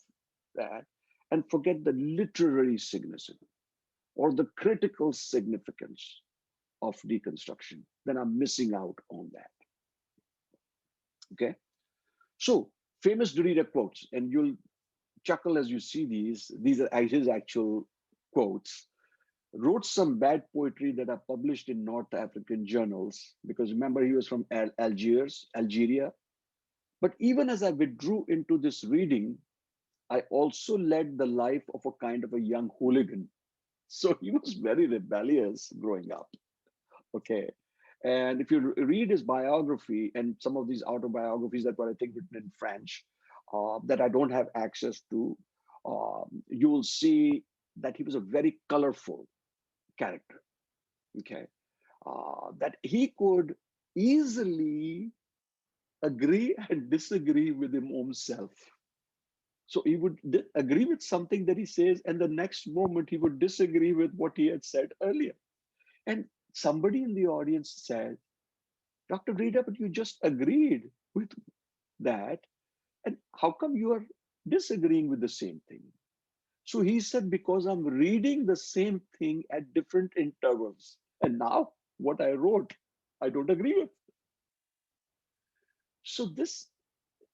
that and forget the literary significance or the critical significance of deconstruction, then I'm missing out on that. Okay. So famous Derrida quotes, and you'll chuckle as you see these. These are his actual quotes. Wrote some bad poetry that are published in North African journals, because remember he was from Algeria. But even as I withdrew into this reading, I also led the life of a kind of a young hooligan. So he was very rebellious growing up. Okay. And if you read his biography and some of these autobiographies that were, I think, written in French, that I don't have access to, you will see that he was a very colorful character. Okay. That he could easily agree and disagree with him himself. So he would agree with something that he says, and the next moment he would disagree with what he had said earlier. And somebody in the audience said, Dr. Derrida, but you just agreed with that. And how come you are disagreeing with the same thing? So he said, because I'm reading the same thing at different intervals. And now what I wrote, I don't agree with. So this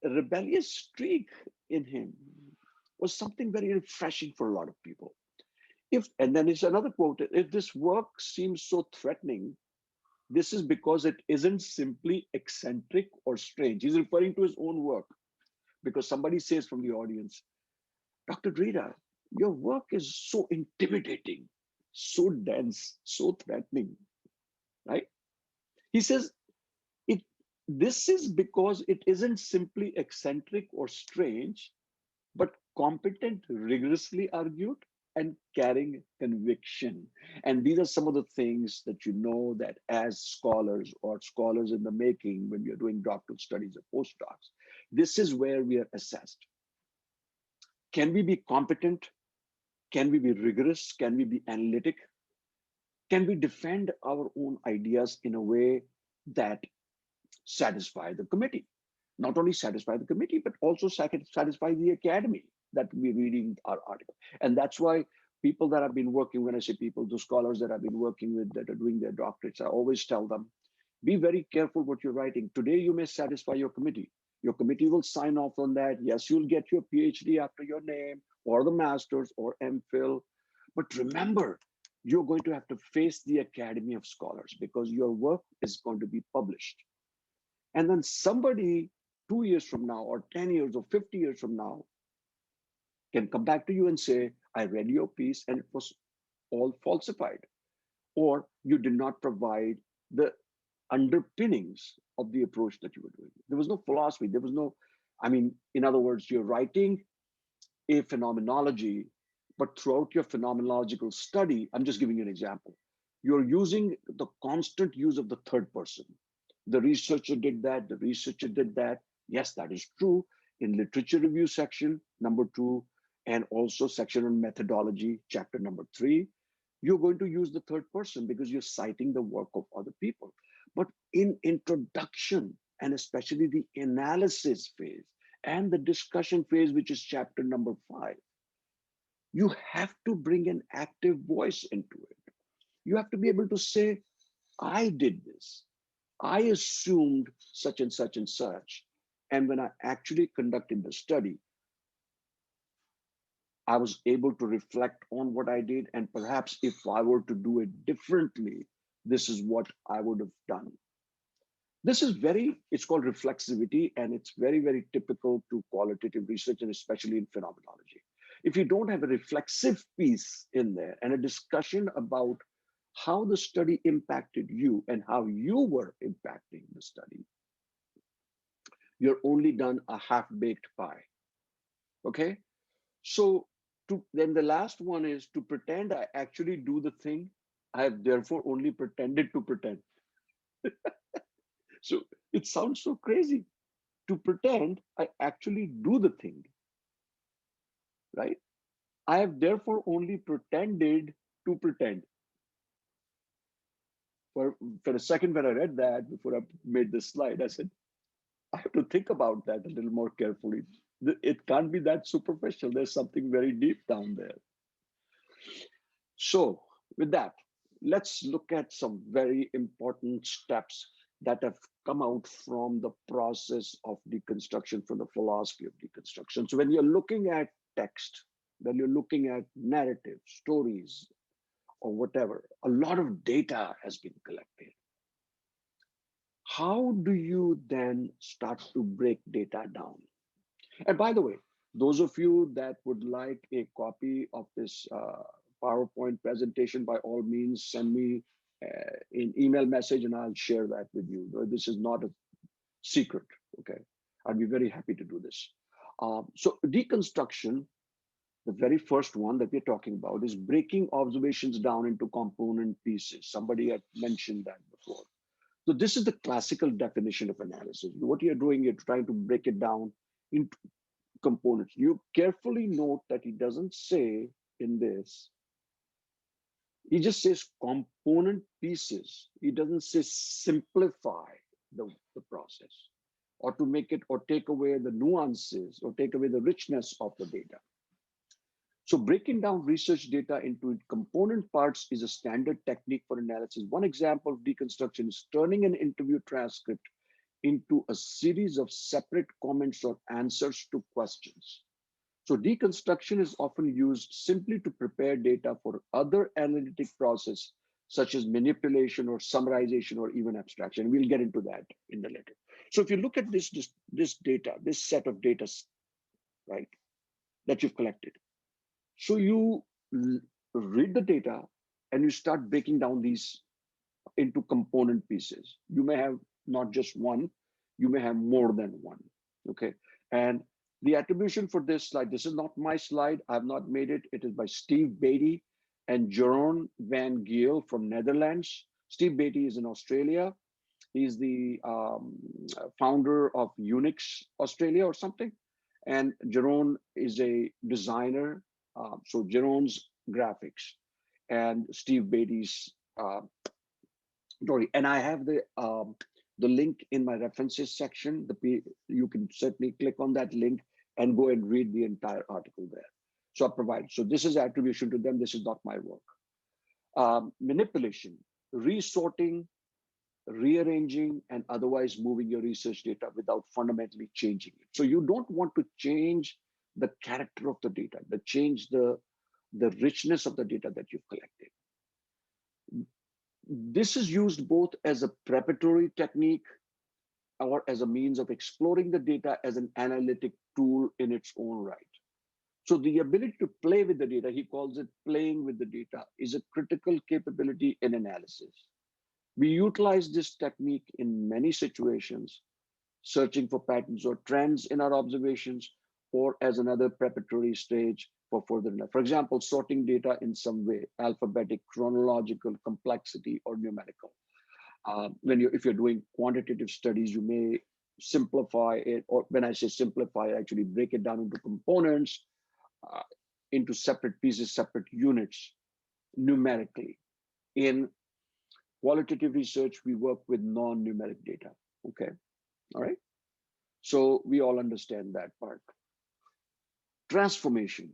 rebellious streak in him was something very refreshing for a lot of people. And then it's another quote, if this work seems so threatening, this is because it isn't simply eccentric or strange. He's referring to his own work, because somebody says from the audience, Dr. Derrida, your work is so intimidating, so dense, so threatening, right? He says, this is because it isn't simply eccentric or strange, but competent, rigorously argued, and carrying conviction. And these are some of the things that you know that as scholars or scholars in the making, when you're doing doctoral studies or postdocs, this is where we are assessed. Can we be competent? Can we be rigorous? Can we be analytic? Can we defend our own ideas in a way that satisfy the committee? Not only satisfy the committee, but also satisfy the academy that we're reading our article. And that's why people that have been working, when I say people, the scholars that I've been working with that are doing their doctorates, I always tell them, be very careful what you're writing. Today, you may satisfy your committee. Your committee will sign off on that. Yes, you'll get your PhD after your name, or the master's or MPhil. But remember, you're going to have to face the Academy of Scholars because your work is going to be published. And then somebody 2 years from now, or 10 years, or 50 years from now, can come back to you and say, I read your piece and it was all falsified, or you did not provide the underpinnings of the approach that you were doing. There was no philosophy. There was no, I mean, in other words, you're writing a phenomenology, but throughout your phenomenological study, I'm just giving you an example, you're using the constant use of the third person. The researcher did that, the researcher did that. Yes, that is true. In literature review section, number 2, and also section on methodology, chapter number 3, you're going to use the third person because you're citing the work of other people. But in introduction, and especially the analysis phase and the discussion phase, which is chapter number 5, you have to bring an active voice into it. You have to be able to say, I did this. I assumed such and such and such. And when I actually conducted the study, I was able to reflect on what I did. And perhaps if I were to do it differently, this is what I would have done. This is it's called reflexivity, and it's very, very typical to qualitative research, and especially in phenomenology. If you don't have a reflexive piece in there and a discussion about how the study impacted you and how you were impacting the study, you're only done a half-baked pie. Okay? So then the last one is to pretend I actually do the thing. I have therefore only pretended to pretend. So it sounds so crazy. To pretend I actually do the thing, right? I have therefore only pretended to pretend. For a second, when I read that before I made this slide, I said, I have to think about that a little more carefully. It can't be that superficial. There's something very deep down there. So with that, let's look at some very important steps that have come out from the process of deconstruction, from the philosophy of deconstruction. So when you're looking at text, when you're looking at narrative, stories, or whatever, a lot of data has been collected. How do you then start to break data down? And by the way, those of you that would like a copy of this PowerPoint presentation, by all means, send me an email message and I'll share that with you. This is not a secret, okay? I'd be very happy to do this. So deconstruction, the very first one that we're talking about, is breaking observations down into component pieces. Somebody had mentioned that before. So this is the classical definition of analysis. What you're doing, you're trying to break it down into components. You carefully note that he doesn't say in this, he just says component pieces. He doesn't say simplify the process, or to make it, or take away the nuances, or take away the richness of the data. So breaking down research data into component parts is a standard technique for analysis. One example of deconstruction is turning an interview transcript into a series of separate comments or answers to questions. So deconstruction is often used simply to prepare data for other analytic process, such as manipulation or summarization or even abstraction. We'll get into that in the later. So if you look at this data, this set of data, right, that you've collected. So you read the data and you start breaking down these into component pieces. You may have not just one, you may have more than one, okay? And the attribution for this slide, this is not my slide, I have not made it. It is by Steve Beatty and Jeroen van Giel from Netherlands. Steve Beatty is in Australia. He's the founder of Unix Australia or something. And Jeroen is a designer. So Jeroen's graphics and Steve Beatty's story. And I have the link in my references section. You can certainly click on that link and go and read the entire article there. So I provide. So this is attribution to them. This is not my work. Manipulation, resorting, rearranging, and otherwise moving your research data without fundamentally changing it. So you don't want to change the character of the data, change the richness of the data that you've collected. This is used both as a preparatory technique or as a means of exploring the data as an analytic tool in its own right. So the ability to play with the data, he calls it playing with the data, is a critical capability in analysis. We utilize this technique in many situations, searching for patterns or trends in our observations, or as another preparatory stage for further. For example, sorting data in some way, alphabetic, chronological, complexity, or numerical. If you're doing quantitative studies, you may simplify it, or when I say simplify, actually break it down into components, into separate pieces, separate units, numerically. In qualitative research, we work with non-numeric data, okay? All right? So we all understand that part. Transformation.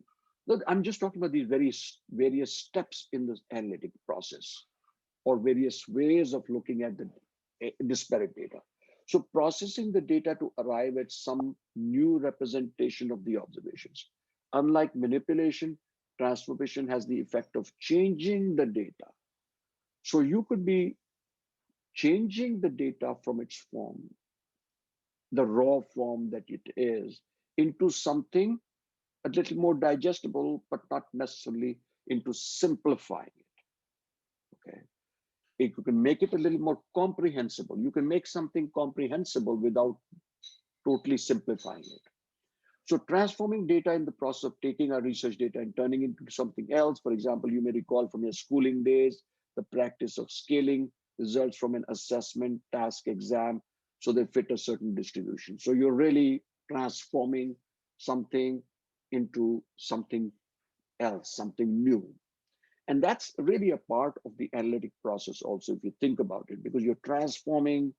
Look, I'm just talking about these various steps in this analytic process. or various ways of looking at the disparate data. So processing the data to arrive at some new representation of the observations. Unlike manipulation, transformation has the effect of changing the data. So you could be changing the data from its form, the raw form that it is, into something a little more digestible, but not necessarily into simplifying it. Okay. If you can make it a little more comprehensible, you can make something comprehensible without totally simplifying it. So transforming data in the process of taking our research data and turning it into something else. For example, you may recall from your schooling days, the practice of scaling results from an assessment, task, exam, so they fit a certain distribution. So you're really transforming something into something else, something new. And that's really a part of the analytic process also, if you think about it, because you're transforming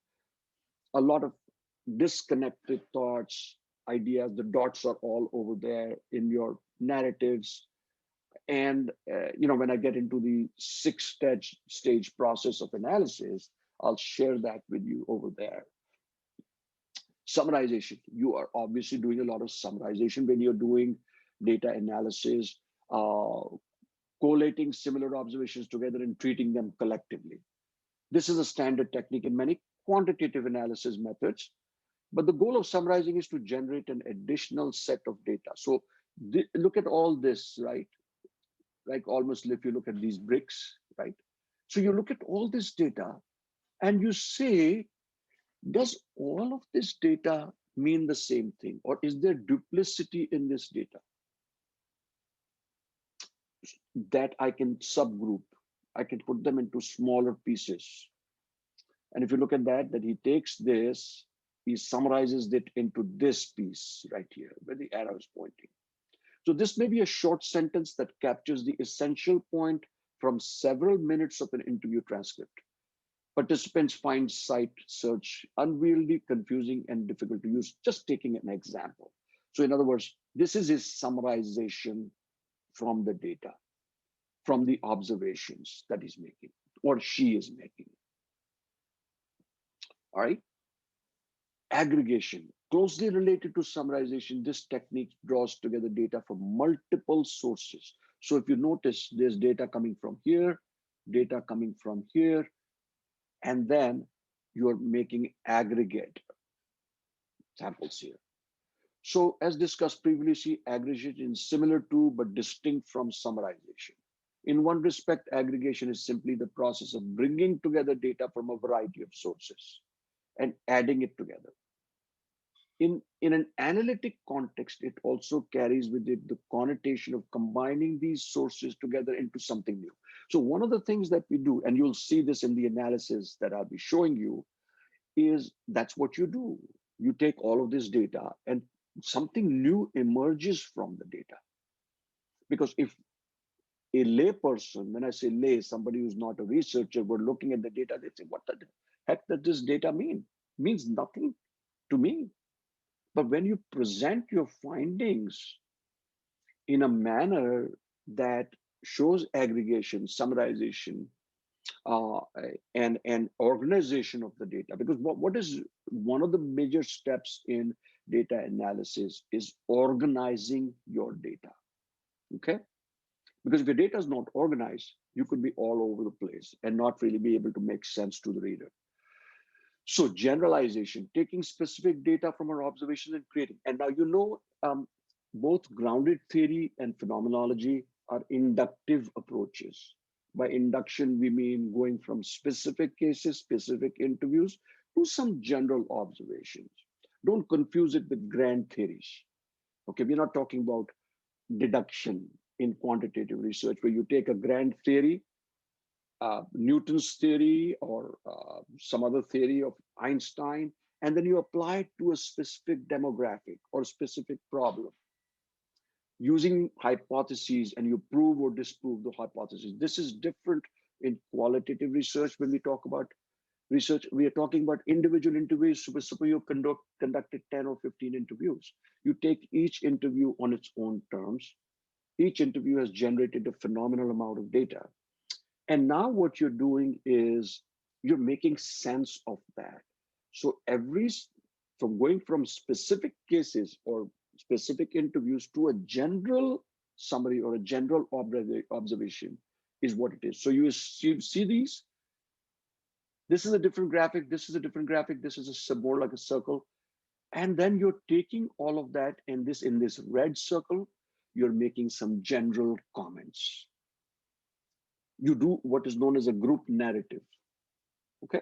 a lot of disconnected thoughts, ideas, the dots are all over there in your narratives. And when I get into the stage process of analysis, I'll share that with you over there. Summarization. You are obviously doing a lot of summarization when you're doing data analysis, collating similar observations together and treating them collectively. This is a standard technique in many quantitative analysis methods. But the goal of summarizing is to generate an additional set of data. So look at all this, right? Like almost if you look at these bricks, right? So you look at all this data and you say, does all of this data mean the same thing? Or is there duplicity in this data that I can subgroup? I can put them into smaller pieces. And if you look at that he takes this, he summarizes it into this piece right here, where the arrow is pointing. So this may be a short sentence that captures the essential point from several minutes of an interview transcript. Participants find site search unwieldy, confusing, and difficult to use. Just taking an example. So in other words, this is his summarization from the data, from the observations that he's making or she is making. All right. Aggregation. Closely related to summarization, this technique draws together data from multiple sources. So if you notice, there's data coming from here, data coming from here, and then you're making aggregate samples here. So as discussed previously, aggregation is similar to but distinct from summarization. In one respect, aggregation is simply the process of bringing together data from a variety of sources and adding it together. In an analytic context, it also carries with it the connotation of combining these sources together into something new. So one of the things that we do, and you'll see this in the analysis that I'll be showing you, is that's what you do. You take all of this data and something new emerges from the data. Because if a lay person, when I say lay, somebody who's not a researcher, we're looking at the data, they say, what the heck does this data mean? It means nothing to me. But when you present your findings in a manner that shows aggregation, summarization, and organization of the data, because what is one of the major steps in data analysis is organizing your data, okay? Because if your data is not organized, you could be all over the place and not really be able to make sense to the reader. So generalization, taking specific data from our observations and creating. And now, both grounded theory and phenomenology are inductive approaches. By induction, we mean going from specific cases, specific interviews, to some general observations. Don't confuse it with grand theories. Okay, we're not talking about deduction in quantitative research, where you take a grand theory, Newton's theory or some other theory of Einstein, and then you apply it to a specific demographic or specific problem using hypotheses, and you prove or disprove the hypothesis. This is different in qualitative research. When we talk about research, we are talking about individual interviews. So suppose you conducted 10 or 15 interviews. You take each interview on its own terms. Each interview has generated a phenomenal amount of data. And now what you're doing is you're making sense of that. So from going from specific cases or specific interviews to a general summary or a general observation is what it is. So you see these. This is a different graphic. This is a different graphic. This is more like a circle. And then you're taking all of that and in this red circle, you're making some general comments. You do what is known as a group narrative. Okay.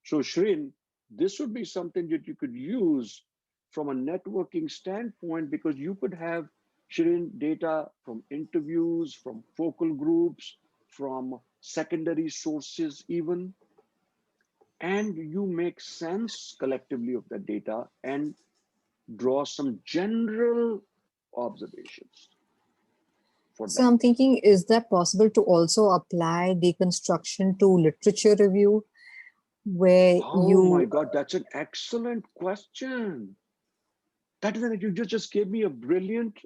So Shrin, this would be something that you could use from a networking standpoint, because you could have, Shrin, data from interviews, from focal groups, from secondary sources even, and you make sense collectively of the data and draw some general observations for So that. I'm thinking, is that possible to also apply deconstruction to literature review, where Oh my God, that's an excellent question. That is, you just gave me a brilliant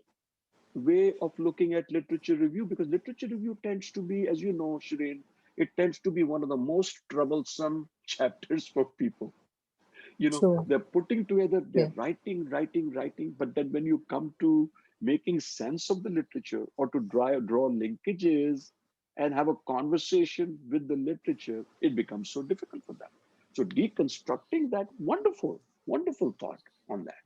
way of looking at literature review, because literature review tends to be, as you know, Shireen, it tends to be one of the most troublesome chapters for people. You know, True. they're putting together, they're Yeah. writing, but then when you come to making sense of the literature or to draw linkages and have a conversation with the literature, it becomes so difficult for them. So deconstructing that, wonderful thought on that.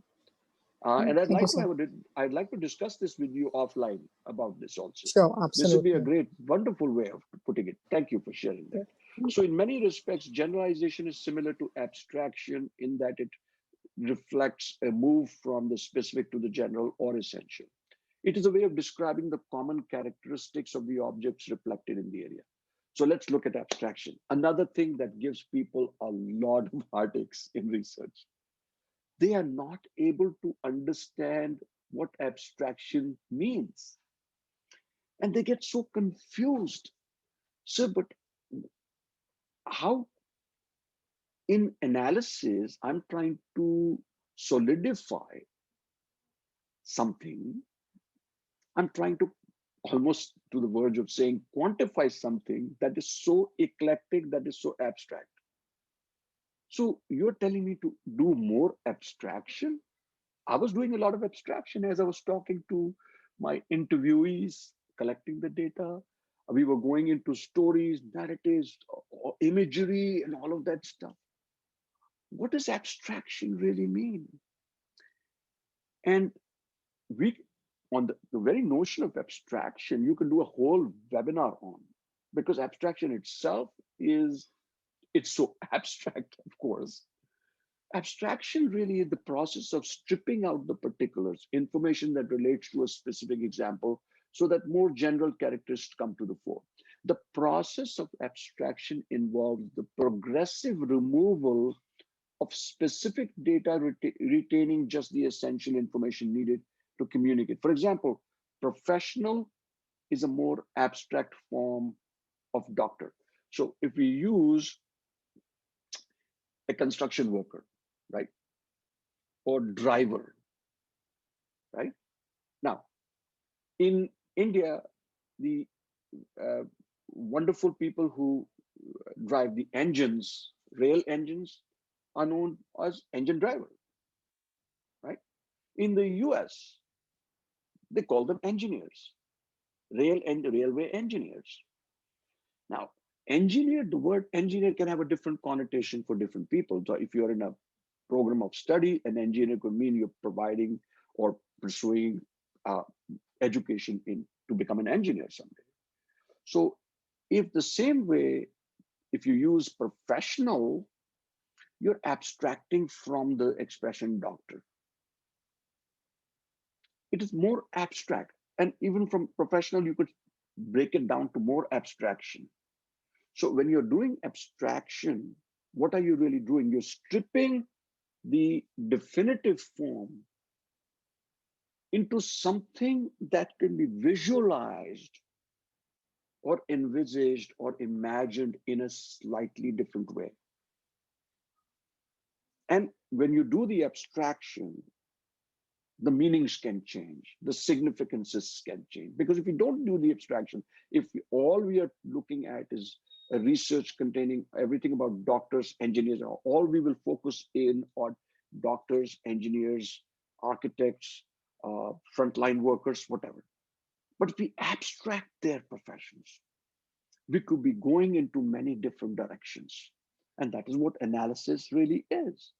And Thank you, sir. I'd like to discuss this with you offline about this also. Sure, This would be a absolutely. great, wonderful way of putting it. Thank you for sharing that. So in many respects, generalization is similar to abstraction in that it reflects a move from the specific to the general or essential. It is a way of describing the common characteristics of the objects reflected in the area. So let's look at abstraction. Another thing that gives people a lot of heartaches in research. They are not able to understand what abstraction means. And they get so confused. So, but how in analysis, I'm trying to solidify something. I'm trying to almost to the verge of saying quantify something that is so eclectic, that is so abstract. So you're telling me to do more abstraction? I was doing a lot of abstraction as I was talking to my interviewees, collecting the data. We were going into stories, narratives, imagery, and all of that stuff. What does abstraction really mean? And we, on the very notion of abstraction, you can do a whole webinar on, because abstraction itself it's so abstract, of course. Abstraction really is the process of stripping out the particulars, information that relates to a specific example, so that more general characteristics come to the fore. The process of abstraction involves the progressive removal of specific data, retaining just the essential information needed to communicate. For example, professional is a more abstract form of doctor. So if we use a construction worker, right, or driver, right? Now, in India, the wonderful people who drive the engines, rail engines, are known as engine driver, right? In the US, they call them engineers, rail and railway engineers. Now, engineer, the word engineer can have a different connotation for different people. So if you're in a program of study, an engineer could mean you're providing or pursuing uh, education to become an engineer someday. So if the same way, if you use professional, you're abstracting from the expression doctor. It is more abstract. And even from professional, you could break it down to more abstraction. So when you're doing abstraction, what are you really doing? You're stripping the definitive form into something that can be visualized or envisaged or imagined in a slightly different way. And when you do the abstraction, the meanings can change, the significances can change. Because if we don't do the abstraction, if all we are looking at is a research containing everything about doctors, engineers, all we will focus in on doctors, engineers, architects, frontline workers, whatever. But if we abstract their professions, we could be going into many different directions. And that is what analysis really is,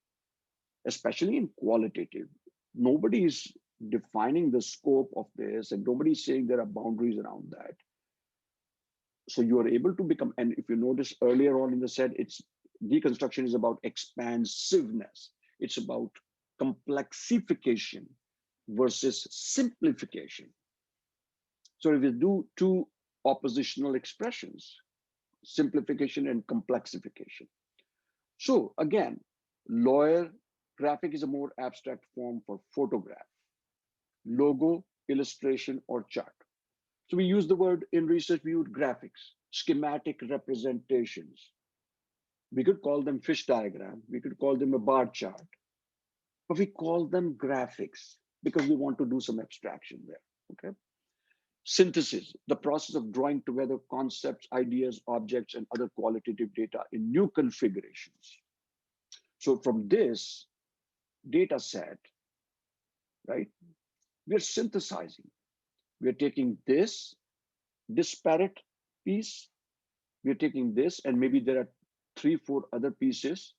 especially in qualitative. Nobody is defining the scope of this, and nobody is saying there are boundaries around that. So you are able to become, and if you notice earlier on in the set, it's deconstruction is about expansiveness. It's about complexification versus simplification. So if you do two oppositional expressions, simplification and complexification. So again, lawyer, graphic is a more abstract form for photograph, logo, illustration, or chart. So we use the word in research, we use graphics, schematic representations. We could call them fish diagram, we could call them a bar chart, but we call them graphics because we want to do some abstraction there, okay? Synthesis, the process of drawing together concepts, ideas, objects, and other qualitative data in new configurations. So from this data set, right, we're synthesizing. We're taking this disparate piece, we're taking this, and maybe there are 3, 4 other pieces,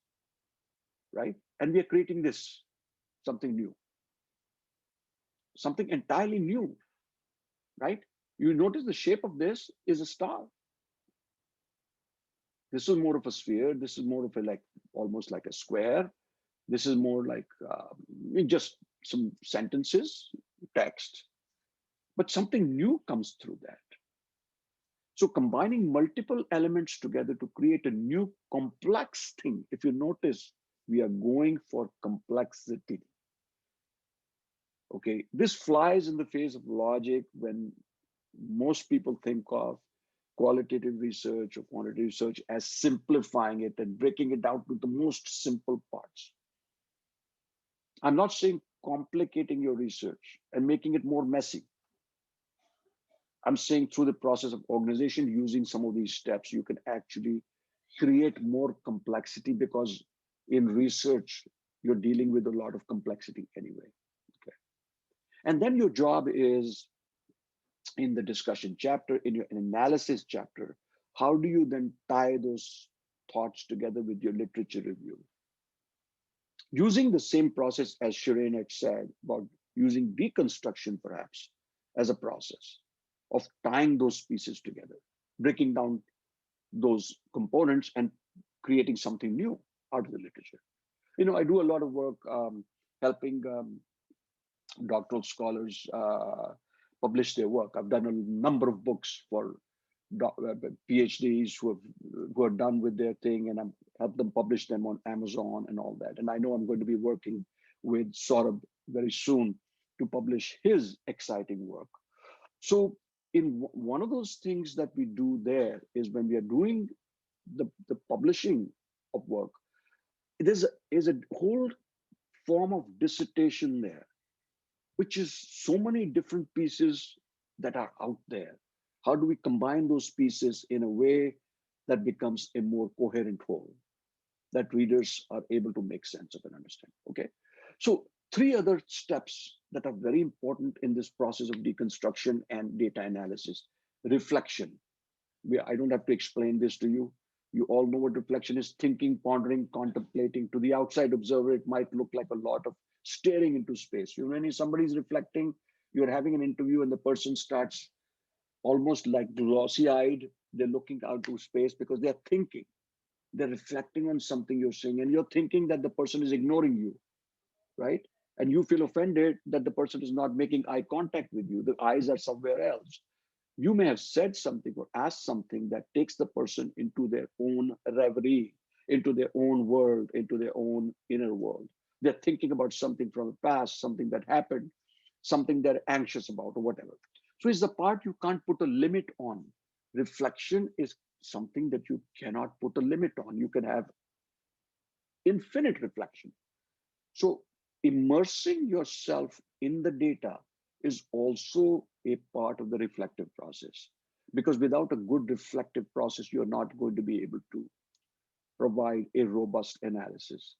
right? And we are creating this, something new, something entirely new, right? You notice the shape of this is a star. This is more of a sphere. This is more of a like, almost like a square. This is more like just some sentences, text, but something new comes through that. So combining multiple elements together to create a new complex thing. If you notice, we are going for complexity. Okay, this flies in the face of logic when most people think of qualitative research or quantitative research as simplifying it and breaking it down to the most simple parts. I'm not saying complicating your research and making it more messy. I'm saying through the process of organization, using some of these steps, you can actually create more complexity, because in research, you're dealing with a lot of complexity anyway. Okay. And then your job is in the discussion chapter, in your analysis chapter, how do you then tie those thoughts together with your literature review? Using the same process as Shireen had said about using deconstruction perhaps as a process of tying those pieces together, breaking down those components and creating something new out of the literature. You know, I do a lot of work helping doctoral scholars publish their work. I've done a number of books for PhDs who are done with their thing, and I'm help them publish them on Amazon and all that. And I know I'm going to be working with Saurabh very soon to publish his exciting work. So in one of those things that we do there is when we are doing the publishing of work, is a whole form of dissertation there, which is so many different pieces that are out there. How do we combine those pieces in a way that becomes a more coherent whole, that readers are able to make sense of and understand? Okay, so 3 other steps that are very important in this process of deconstruction and data analysis. Reflection. I don't have to explain this to you. You all know what reflection is: thinking, pondering, contemplating. To the outside observer, it might look like a lot of staring into space. You know, when somebody's reflecting, you're having an interview and the person starts almost like glossy-eyed. They're looking out to space because they're thinking. They're reflecting on something you're saying, and you're thinking that the person is ignoring you, right? And you feel offended that the person is not making eye contact with you. The eyes are somewhere else. You may have said something or asked something that takes the person into their own reverie, into their own world, into their own inner world. They're thinking about something from the past, something that happened, something they're anxious about, or whatever. So it's the part you can't put a limit on. Reflection is something that you cannot put a limit on. You can have infinite reflection. So immersing yourself in the data is also a part of the reflective process. Because without a good reflective process, you're not going to be able to provide a robust analysis.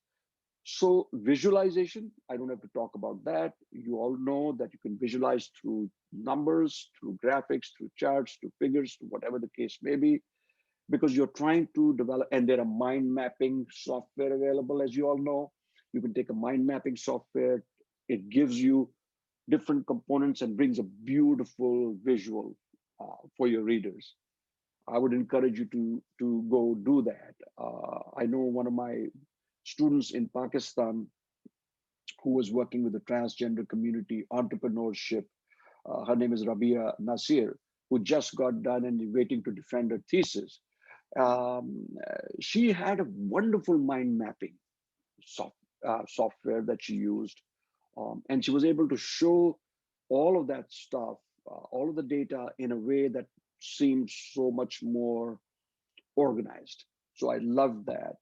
So visualization, I don't have to talk about that. You all know that you can visualize through numbers, through graphics, through charts, through figures, to whatever the case may be, because you're trying to develop, and there are mind mapping software available, as you all know. You can take a mind mapping software. It gives you different components and brings a beautiful visual for your readers. I would encourage you to go do that. I know one of my students in Pakistan who was working with the transgender community entrepreneurship. Her name is Rabia Nasir, who just got done and is waiting to defend her thesis. She had a wonderful mind mapping software that she used. And she was able to show all of that stuff, all of the data in a way that seemed so much more organized. So I love that.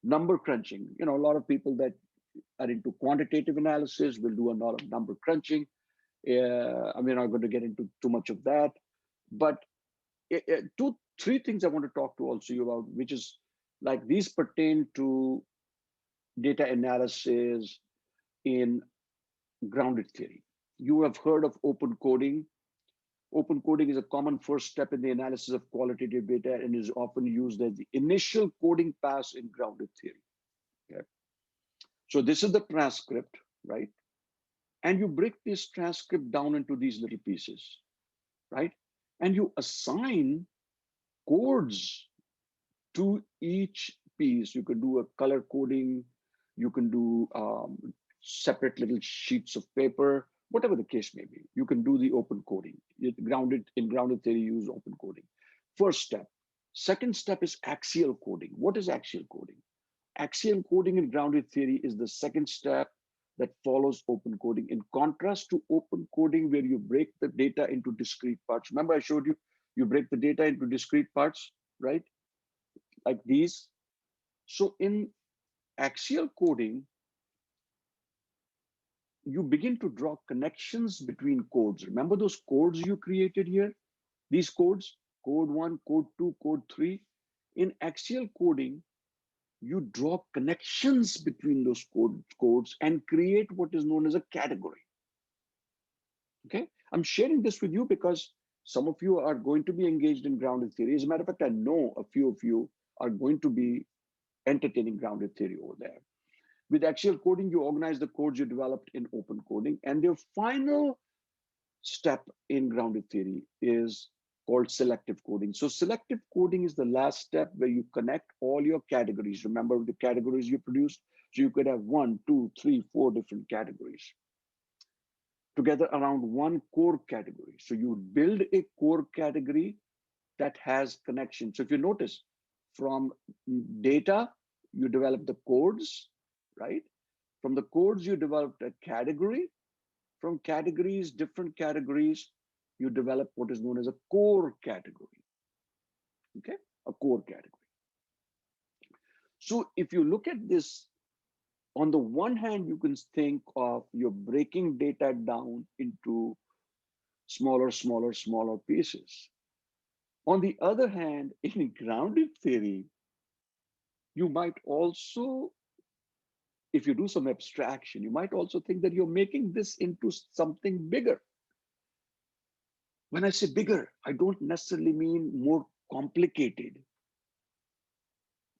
Number crunching, a lot of people that are into quantitative analysis will do a lot of number crunching. I'm not going to get into too much of that, but three things I want to talk to also you about, which is like these pertain to data analysis in grounded theory. You have heard of open coding. Open coding is a common first step in the analysis of qualitative data and is often used as the initial coding pass in grounded theory. Okay. So this is the transcript, right? And you break this transcript down into these little pieces, right? And you assign codes to each piece. You can do a color coding, you can do separate little sheets of paper, whatever the case may be. You can do the open coding. In grounded theory, use open coding. First step. Second step is axial coding. What is axial coding? Axial coding in grounded theory is the second step that follows open coding. In contrast to open coding, where you break the data into discrete parts. Remember, I showed you, you break the data into discrete parts, right? Like these. So in axial coding, you begin to draw connections between codes. Remember those codes you created here? These codes, code 1, code 2, code 3. In axial coding, you draw connections between those codes and create what is known as a category. Okay, I'm sharing this with you because some of you are going to be engaged in grounded theory. As a matter of fact, I know a few of you are going to be entertaining grounded theory over there. With axial coding, you organize the codes you developed in open coding, and your final step in grounded theory is called selective coding. So selective coding is the last step where you connect all your categories. Remember the categories you produced? So you could have 1, 2, 3, 4 different categories together around one core category. So you build a core category that has connection. So if you notice, from data, you develop the codes, right? From the codes, you developed a category. From categories, different categories, you develop what is known as a core category. Okay, a core category. So if you look at this, on the one hand, you can think of you're breaking data down into smaller pieces. On the other hand, in grounded theory, you might also, if you do some abstraction, you might also think that you're making this into something bigger. When I say bigger, I don't necessarily mean more complicated,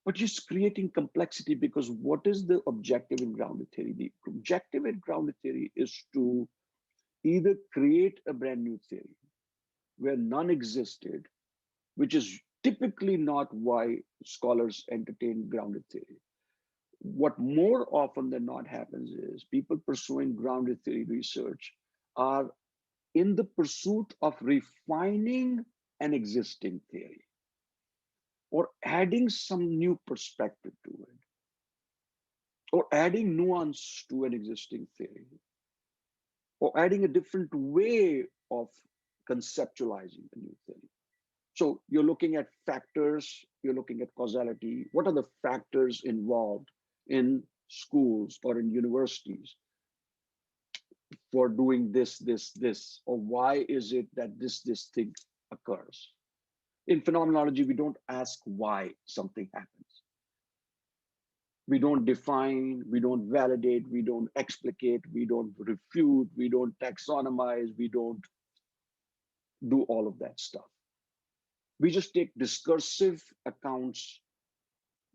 but just creating complexity, because what is the objective in grounded theory? The objective in grounded theory is to either create a brand new theory where none existed, which is typically not why scholars entertain grounded theory. What more often than not happens is people pursuing grounded theory research are in the pursuit of refining an existing theory or adding some new perspective to it, or adding nuance to an existing theory, or adding a different way of conceptualizing the new theory. So you're looking at factors, you're looking at causality. What are the factors involved in schools or in universities for doing this, or why is it that this thing occurs? In phenomenology, we don't ask why something happens. We don't define, we don't validate, we don't explicate, we don't refute, we don't taxonomize, we don't do all of that stuff. We just take discursive accounts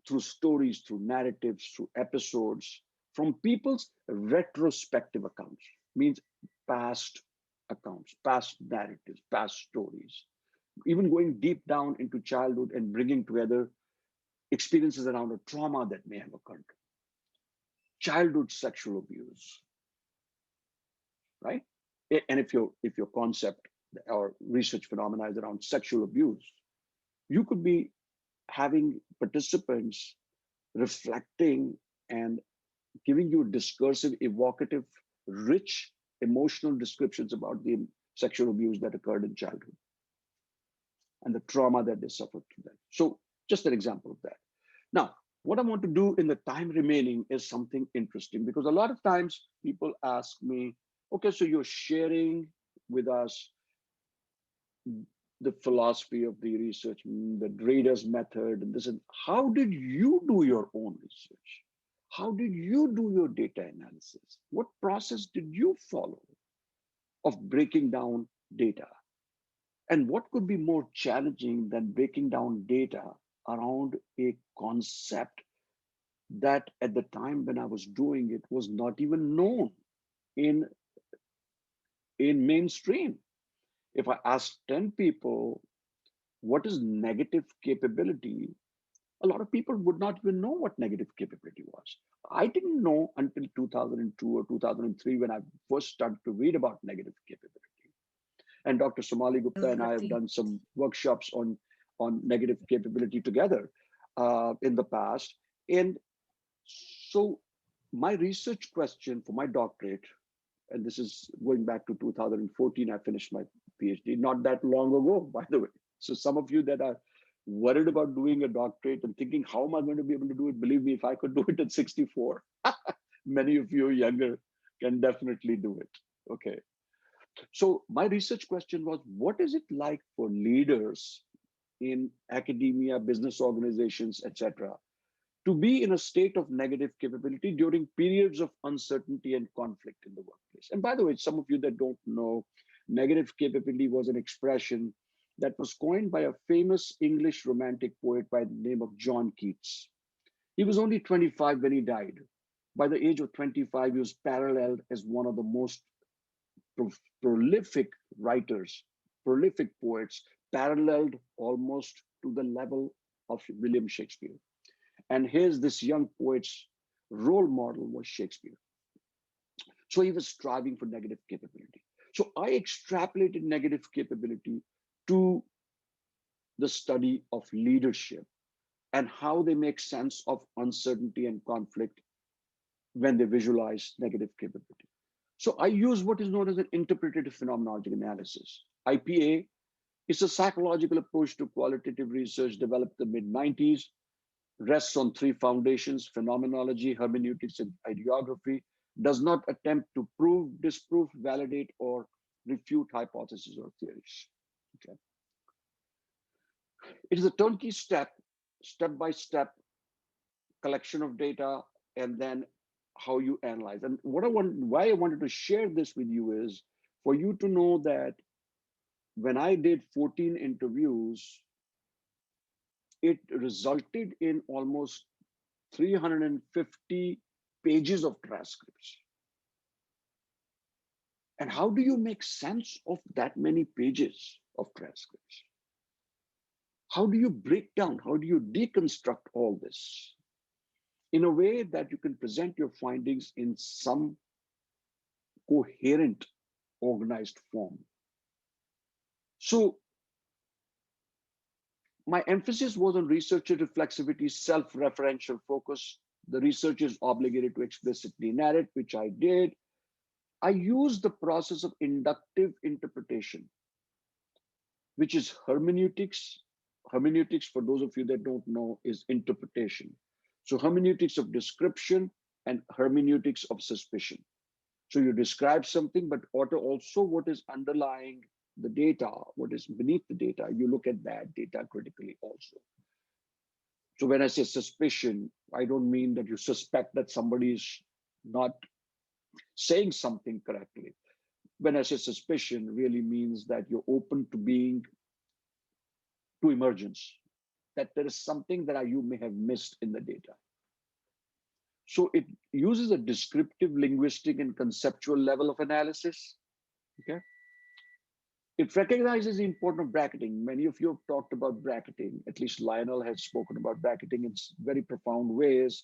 through stories, through narratives, through episodes, from people's retrospective accounts, means past accounts, past narratives, past stories, even going deep down into childhood and bringing together experiences around a trauma that may have occurred, childhood sexual abuse, right? And if your concept or research phenomena is around sexual abuse, you could be having participants reflecting and giving you discursive, evocative, rich emotional descriptions about the sexual abuse that occurred in childhood and the trauma that they suffered through that. So just an example of that. Now, what I want to do in the time remaining is something interesting, because a lot of times people ask me, okay, so you're sharing with us the philosophy of the research, the Derrida's method, and this, and how did you do your own research? How did you do your data analysis? What process did you follow of breaking down data? And what could be more challenging than breaking down data around a concept that at the time when I was doing it was not even known in mainstream? If I asked 10 people, what is negative capability? A lot of people would not even know what negative capability was. I didn't know until 2002 or 2003 when I first started to read about negative capability. And Dr. Somali Gupta and I have done some workshops on negative capability together in the past. And so my research question for my doctorate, and this is going back to 2014, I finished my PhD, not that long ago, by the way. So some of you that are worried about doing a doctorate and thinking, how am I going to be able to do it? Believe me, if I could do it at 64, many of you younger can definitely do it. Okay. So my research question was, what is it like for leaders in academia, business organizations, etc., to be in a state of negative capability during periods of uncertainty and conflict in the workplace? And by the way, some of you that don't know, negative capability was an expression that was coined by a famous English romantic poet by the name of John Keats. He was only 25 when he died. By the age of 25, he was paralleled as one of the most prolific writers, prolific poets, paralleled almost to the level of William Shakespeare. And here's this young poet's role model was Shakespeare. So he was striving for negative capability. So I extrapolated negative capability to the study of leadership and how they make sense of uncertainty and conflict when they visualize negative capability. So I use what is known as an interpretative phenomenological analysis. IPA is a psychological approach to qualitative research developed in the mid-90s, rests on three foundations: phenomenology, hermeneutics, and ideography, does not attempt to prove, disprove, validate, or refute hypotheses or theories. Okay. It is a turnkey step-by-step collection of data, and then how you analyze. And why I wanted to share this with you is for you to know that when I did 14 interviews, it resulted in almost 350 pages of transcripts. And how do you make sense of that many pages of transcripts? How do you break down? How do you deconstruct all this in a way that you can present your findings in some coherent, organized form? So my emphasis was on researcher reflexivity, self-referential focus. The researcher is obligated to explicitly narrate, which I did. I used the process of inductive interpretation, which is hermeneutics. Hermeneutics, for those of you that don't know, is interpretation. So hermeneutics of description and hermeneutics of suspicion. So you describe something, but also what is underlying the data, what is beneath the data, you look at that data critically also. So when I say suspicion, I don't mean that you suspect that somebody is not saying something correctly. When I say suspicion, really means that you're open to emergence, that there is something that you may have missed in the data. So it uses a descriptive, linguistic, and conceptual level of analysis. Okay. It recognizes the importance of bracketing. Many of you have talked about bracketing. At least Lionel has spoken about bracketing in very profound ways,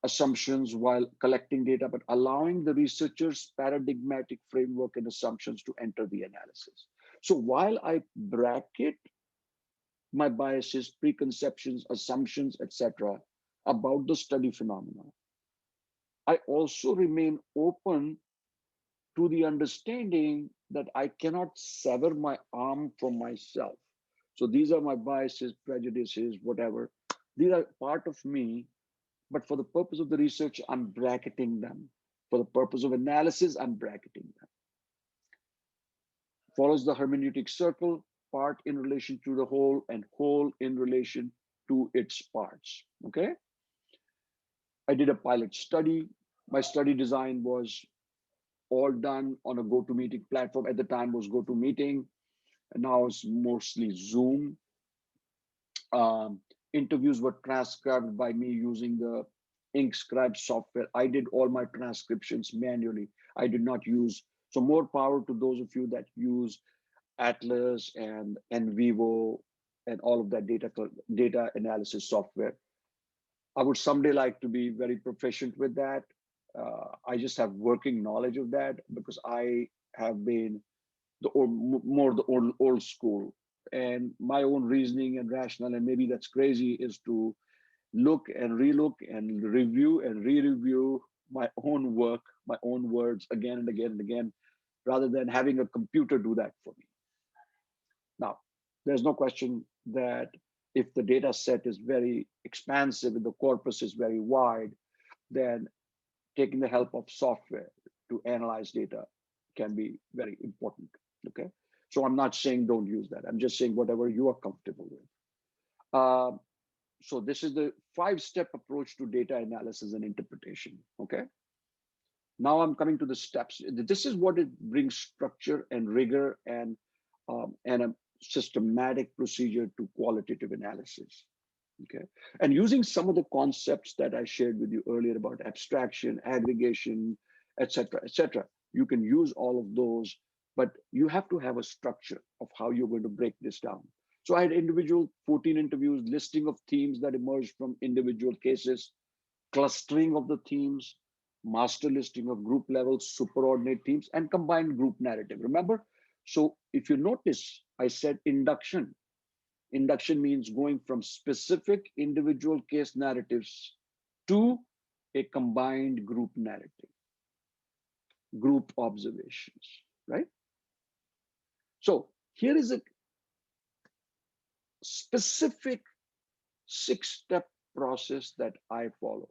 assumptions while collecting data, but allowing the researcher's paradigmatic framework and assumptions to enter the analysis. So while I bracket my biases, preconceptions, assumptions, etc., about the study phenomena, I also remain open to the understanding that I cannot sever my arm from myself. So these are my biases, prejudices, whatever. These are part of me, but for the purpose of the research, I'm bracketing them. For the purpose of analysis, I'm bracketing them. Follows the hermeneutic circle, part in relation to the whole and whole in relation to its parts, okay? I did a pilot study. My study design was all done on a GoToMeeting platform. At the time was GoToMeeting, and now it's mostly Zoom. Interviews were transcribed by me using the InkScribe software. I did all my transcriptions manually. I did not use, so more power to those of you that use Atlas and NVivo and all of that data analysis software. I would someday like to be very proficient with that. I just have working knowledge of that because I have been the old school, and my own reasoning and rationale, and maybe that's crazy, is to look and relook and review and re-review my own work, my own words again and again and again, rather than having a computer do that for me. Now, there's no question that if the data set is very expansive and the corpus is very wide, then taking the help of software to analyze data can be very important, okay? So I'm not saying don't use that. I'm just saying whatever you are comfortable with. So this is the 5-step approach to data analysis and interpretation, okay? Now I'm coming to the steps. This is what it brings structure and rigor and a systematic procedure to qualitative analysis. Okay, and using some of the concepts that I shared with you earlier about abstraction, aggregation, etc., etc., you can use all of those, but you have to have a structure of how you're going to break this down. So I had 14 interviews, listing of themes that emerged from individual cases, clustering of the themes, master listing of group level, superordinate themes, and combined group narrative. Remember? So if you notice, I said induction. Induction means going from specific individual case narratives to a combined group narrative, group observations, right? So here is a specific 6-step process that I follow,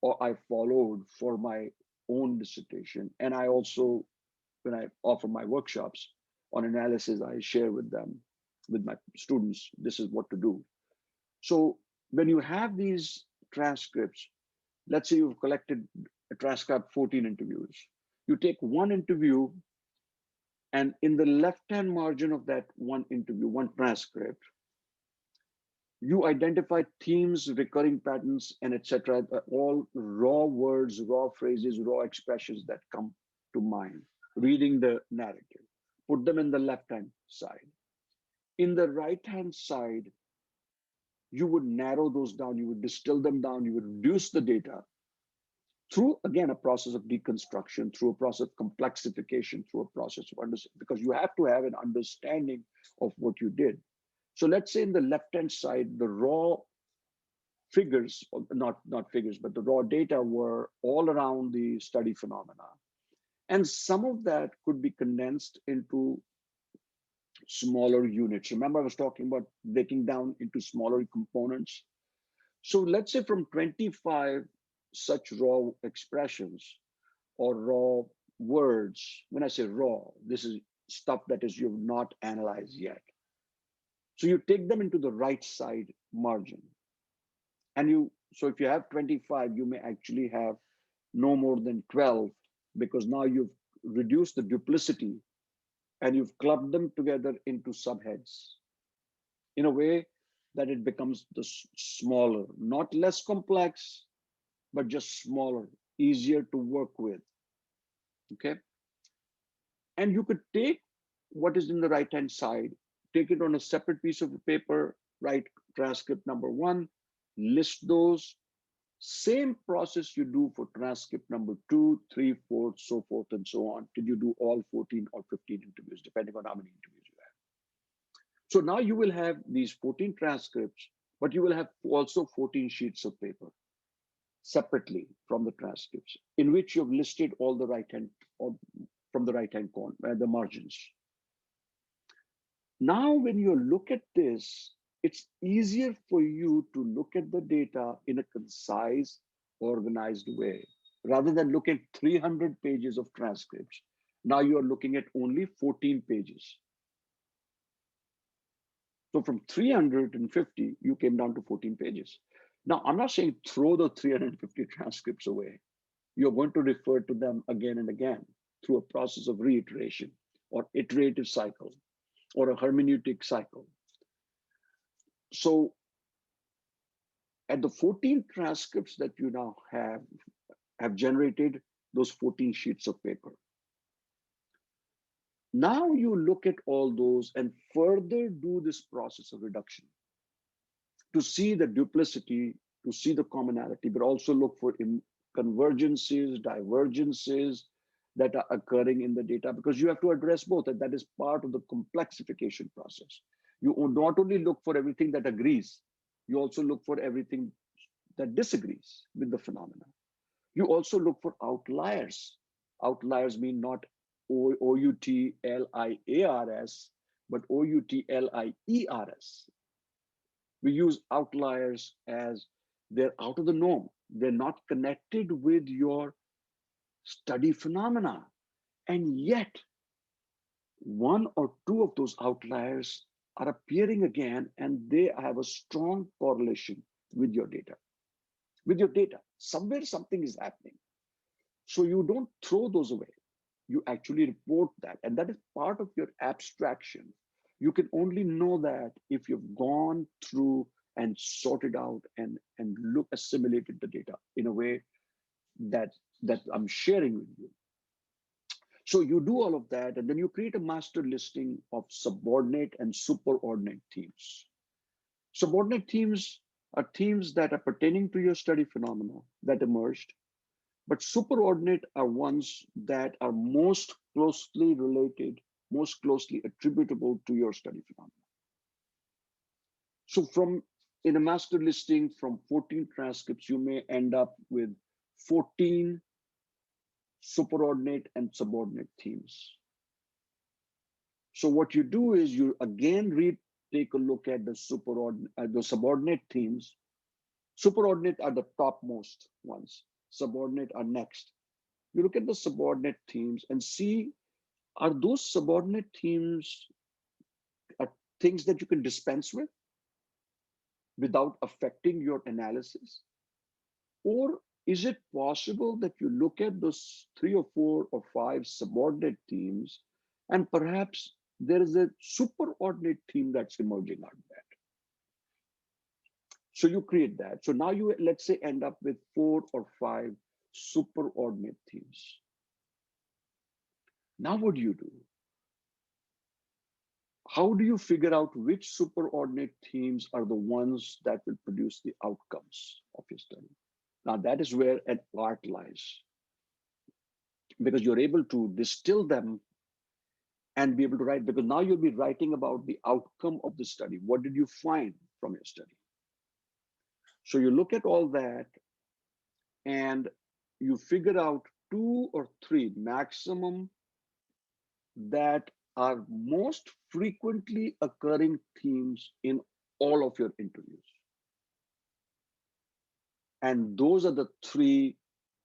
or I followed for my own dissertation. And I also, when I offer my workshops on analysis, I share with them, with my students, this is what to do. So when you have these transcripts, let's say you've collected a transcript 14 interviews, you take one interview, and in the left-hand margin of that one interview, one transcript, you identify themes, recurring patterns, and etc. All raw words, raw phrases, raw expressions that come to mind, reading the narrative. Put them in the left-hand side. In the right-hand side, you would narrow those down, you would distill them down, you would reduce the data through, again, a process of deconstruction, through a process of complexification, through a process of understanding, because you have to have an understanding of what you did. So let's say in the left-hand side, the raw figures, not figures, but the raw data were all around the study phenomena. And some of that could be condensed into smaller units. Remember, I was talking about breaking down into smaller components. So let's say from 25 such raw expressions, or raw words. When I say raw, this is stuff that is you've not analyzed yet. So you take them into the right side margin. And so if you have 25, you may actually have no more than 12, because now you've reduced the duplicity and you've clubbed them together into subheads in a way that it becomes smaller, not less complex, but just smaller, easier to work with. Okay. And you could take what is in the right hand side, take it on a separate piece of paper, write transcript number 1, list those. Same process you do for transcript number 2, 3, 4, so forth and so on, till you do all 14 or 15 interviews, depending on how many interviews you have. So now you will have these 14 transcripts, but you will have also 14 sheets of paper separately from the transcripts, in which you've listed all the right hand, or from the right hand corner, the margins. Now, when you look at this, it's easier for you to look at the data in a concise, organized way, rather than look at 300 pages of transcripts. Now you are looking at only 14 pages. So from 350, you came down to 14 pages. Now, I'm not saying throw the 350 transcripts away. You're going to refer to them again and again through a process of reiteration or iterative cycle or a hermeneutic cycle. So at the 14 transcripts that you now have generated those 14 sheets of paper. Now you look at all those and further do this process of reduction to see the duplicity, to see the commonality, but also look for convergences, divergences that are occurring in the data, because you have to address both, and that is part of the complexification process. You not only look for everything that agrees, you also look for everything that disagrees with the phenomena. You also look for outliers. Outliers mean not O-U-T-L-I-A-R-S, but O-U-T-L-I-E-R-S. We use outliers as they're out of the norm. They're not connected with your study phenomena. And yet, one or two of those outliers are appearing again, and they have a strong correlation with your data. With your data, somewhere something is happening. So you don't throw those away. You actually report that. And that is part of your abstraction. You can only know that if you've gone through and sorted out and assimilated the data in a way that I'm sharing with you. So you do all of that, and then you create a master listing of subordinate and superordinate themes. Subordinate themes are themes that are pertaining to your study phenomena that emerged, but superordinate are ones that are most closely related, most closely attributable to your study phenomena. So in a master listing from 14 transcripts, you may end up with 14 superordinate and subordinate themes. So what you do is you again take a look at the subordinate themes. Superordinate are the topmost ones. Subordinate are next. You look at the subordinate themes and see, are those subordinate themes things that you can dispense with without affecting your analysis? Or is it possible that you look at those 3 or 4 or 5 subordinate themes, and perhaps there is a superordinate theme that's emerging out of that? So you create that. So now you, let's say, end up with 4 or 5 superordinate themes. Now what do you do? How do you figure out which superordinate themes are the ones that will produce the outcomes of your study? Now that is where an art lies, because you're able to distill them and be able to write, because now you'll be writing about the outcome of the study. What did you find from your study? So you look at all that and you figure out 2 or 3 maximum that are most frequently occurring themes in all of your interviews. And those are the 3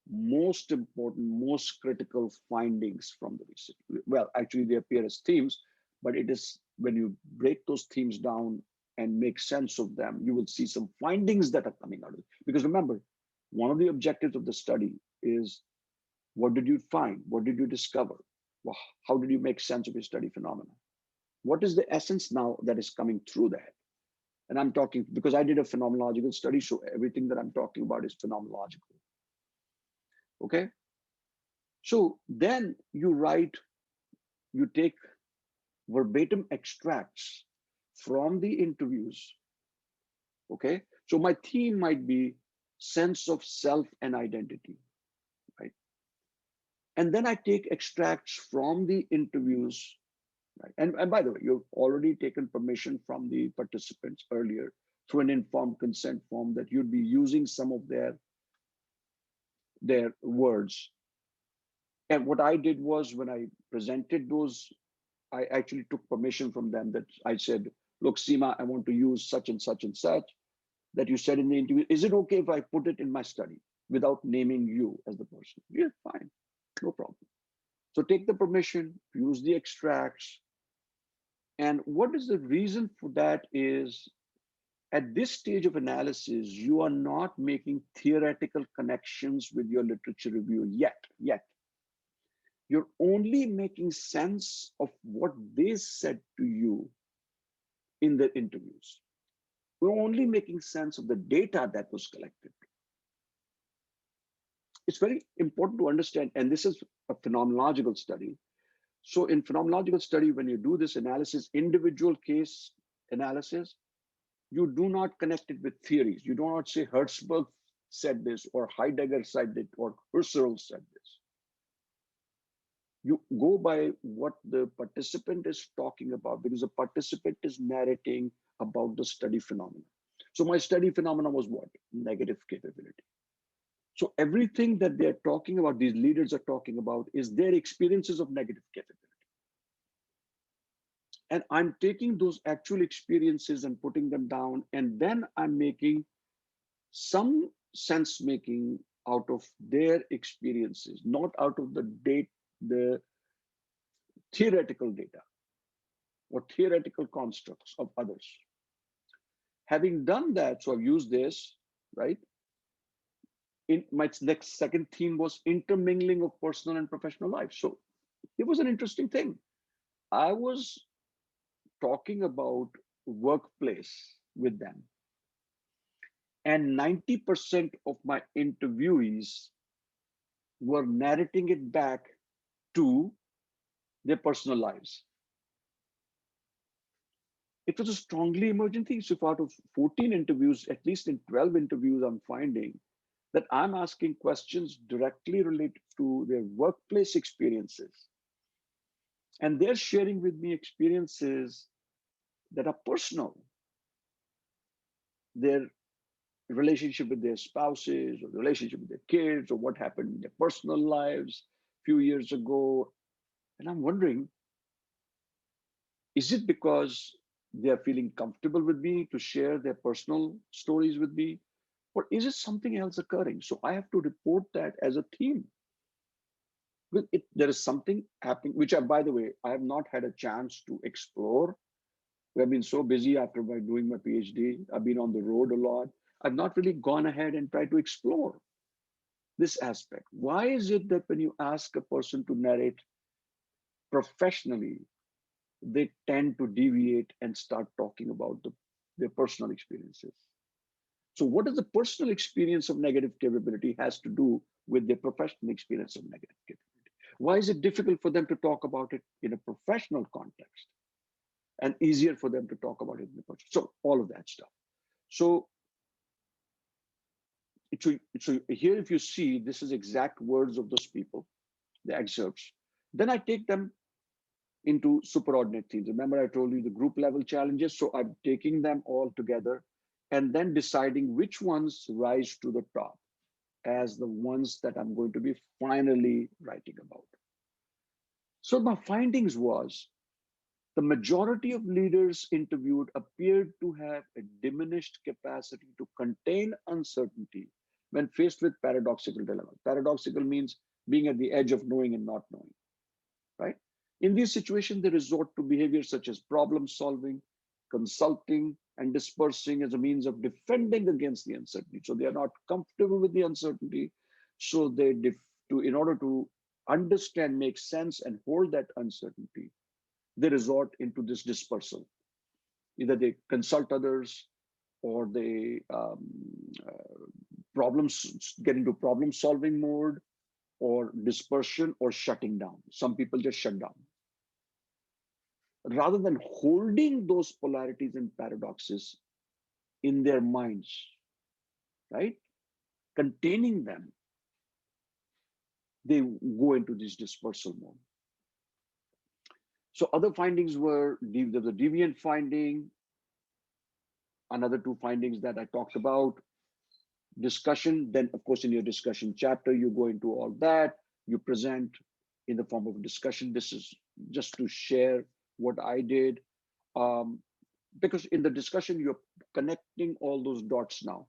most important, most critical findings from the research. Well, actually they appear as themes, but it is when you break those themes down and make sense of them, you will see some findings that are coming out of it. Because remember, one of the objectives of the study is, what did you find? What did you discover? Well, how did you make sense of your study phenomena? What is the essence now that is coming through that? And I'm talking because I did a phenomenological study, so everything that I'm talking about is phenomenological. Okay. So then you write, you take verbatim extracts from the interviews. Okay. So my theme might be sense of self and identity, right? And then I take extracts from the interviews, right? And by the way, you've already taken permission from the participants earlier through an informed consent form that you'd be using some of their words. And what I did was, when I presented those, I actually took permission from them, that I said, look, Seema, I want to use such and such and such that you said in the interview. Is it okay if I put it in my study without naming you as the person? Yeah, fine, no problem. So take the permission, use the extracts. And what is the reason for that is, at this stage of analysis, you are not making theoretical connections with your literature review yet. You're only making sense of what they said to you in the interviews. We're only making sense of the data that was collected. It's very important to understand, and this is a phenomenological study. So in phenomenological study, when you do this analysis, individual case analysis, you do not connect it with theories. You do not say Hertzberg said this, or Heidegger said it, or Husserl said this. You go by what the participant is talking about, because the participant is narrating about the study phenomena. So my study phenomena was what? Negative capability. So everything that they're talking about, these leaders are talking about, is their experiences of negative capability. And I'm taking those actual experiences and putting them down, and then I'm making some sense making out of their experiences, not out of the theoretical data or theoretical constructs of others. Having done that, so I've used this, right? In my next second theme was intermingling of personal and professional life. So it was an interesting thing. I was talking about workplace with them, and 90% of my interviewees were narrating it back to their personal lives. It was a strongly emergent thing. So out of 14 interviews, at least in 12 interviews, I'm finding that I'm asking questions directly related to their workplace experiences. And they're sharing with me experiences that are personal. Their relationship with their spouses, or the relationship with their kids, or what happened in their personal lives a few years ago. And I'm wondering, is it because they are feeling comfortable with me to share their personal stories with me? Or is it something else occurring? So I have to report that as a theme. There is something happening, which by the way, I have not had a chance to explore. I've been so busy after doing my PhD. I've been on the road a lot. I've not really gone ahead and tried to explore this aspect. Why is it that when you ask a person to narrate professionally, they tend to deviate and start talking about their personal experiences? So what does the personal experience of negative capability has to do with their professional experience of negative capability? Why is it difficult for them to talk about it in a professional context and easier for them to talk about it in the personal? So all of that stuff. So here, if you see, this is exact words of those people, the excerpts. Then I take them into superordinate themes. Remember, I told you the group level challenges. So I'm taking them all together and then deciding which ones rise to the top as the ones that I'm going to be finally writing about. So my findings was, the majority of leaders interviewed appeared to have a diminished capacity to contain uncertainty when faced with paradoxical dilemma. Paradoxical means being at the edge of knowing and not knowing, right? In these situations, they resort to behaviors such as problem solving, consulting, and dispersing as a means of defending against the uncertainty. So they are not comfortable with the uncertainty. So in order to understand, make sense, and hold that uncertainty, they resort into this dispersal. Either they consult others, or they get into problem solving mode, or dispersion, or shutting down. Some people just shut down. Rather than holding those polarities and paradoxes in their minds, right? Containing them, they go into this dispersal mode. So other findings were the deviant finding, another two findings that I talked about, discussion. Then, of course, in your discussion chapter, you go into all that, you present in the form of discussion. This is just to share what I did. Because in the discussion, you're connecting all those dots now.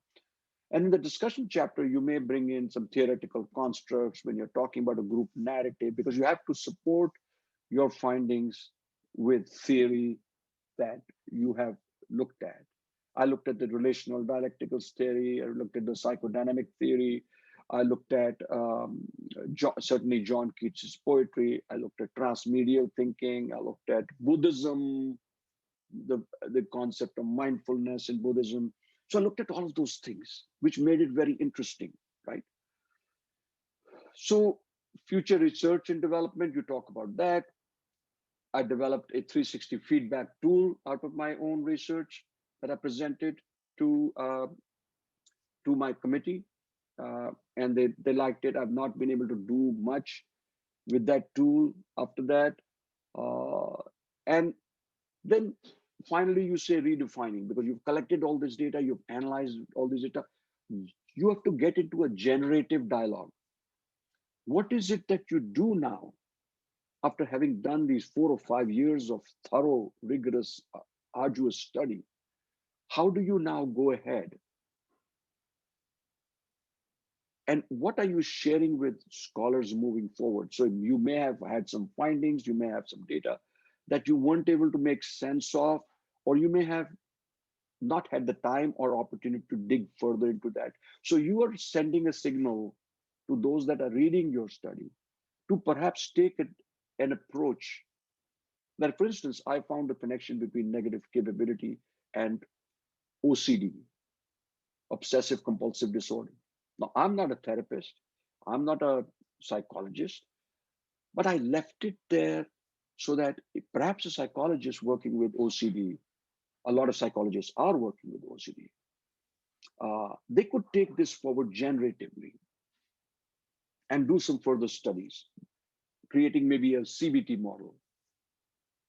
And in the discussion chapter, you may bring in some theoretical constructs when you're talking about a group narrative, because you have to support your findings with theory that you have looked at. I looked at the relational dialecticals theory. I looked at the psychodynamic theory. I looked at certainly John Keats's poetry. I looked at transmedial thinking. I looked at Buddhism, the concept of mindfulness in Buddhism. So I looked at all of those things, which made it very interesting, right? So future research and development, you talk about that. I developed a 360 feedback tool out of my own research that I presented to my committee, and they liked it. I've not been able to do much with that tool after that. And then finally, you say redefining, because you've collected all this data, you've analyzed all this data. You have to get into a generative dialogue. What is it that you do now after having done these 4 or 5 years of thorough, rigorous, arduous study? How do you now go ahead? And what are you sharing with scholars moving forward? So you may have had some findings, you may have some data that you weren't able to make sense of, or you may have not had the time or opportunity to dig further into that. So you are sending a signal to those that are reading your study to perhaps take an approach that, for instance, I found a connection between negative capability and OCD, obsessive compulsive disorder. Now, I'm not a therapist, I'm not a psychologist, but I left it there so that perhaps a psychologist working with OCD, a lot of psychologists are working with OCD, they could take this forward generatively and do some further studies, creating maybe a CBT model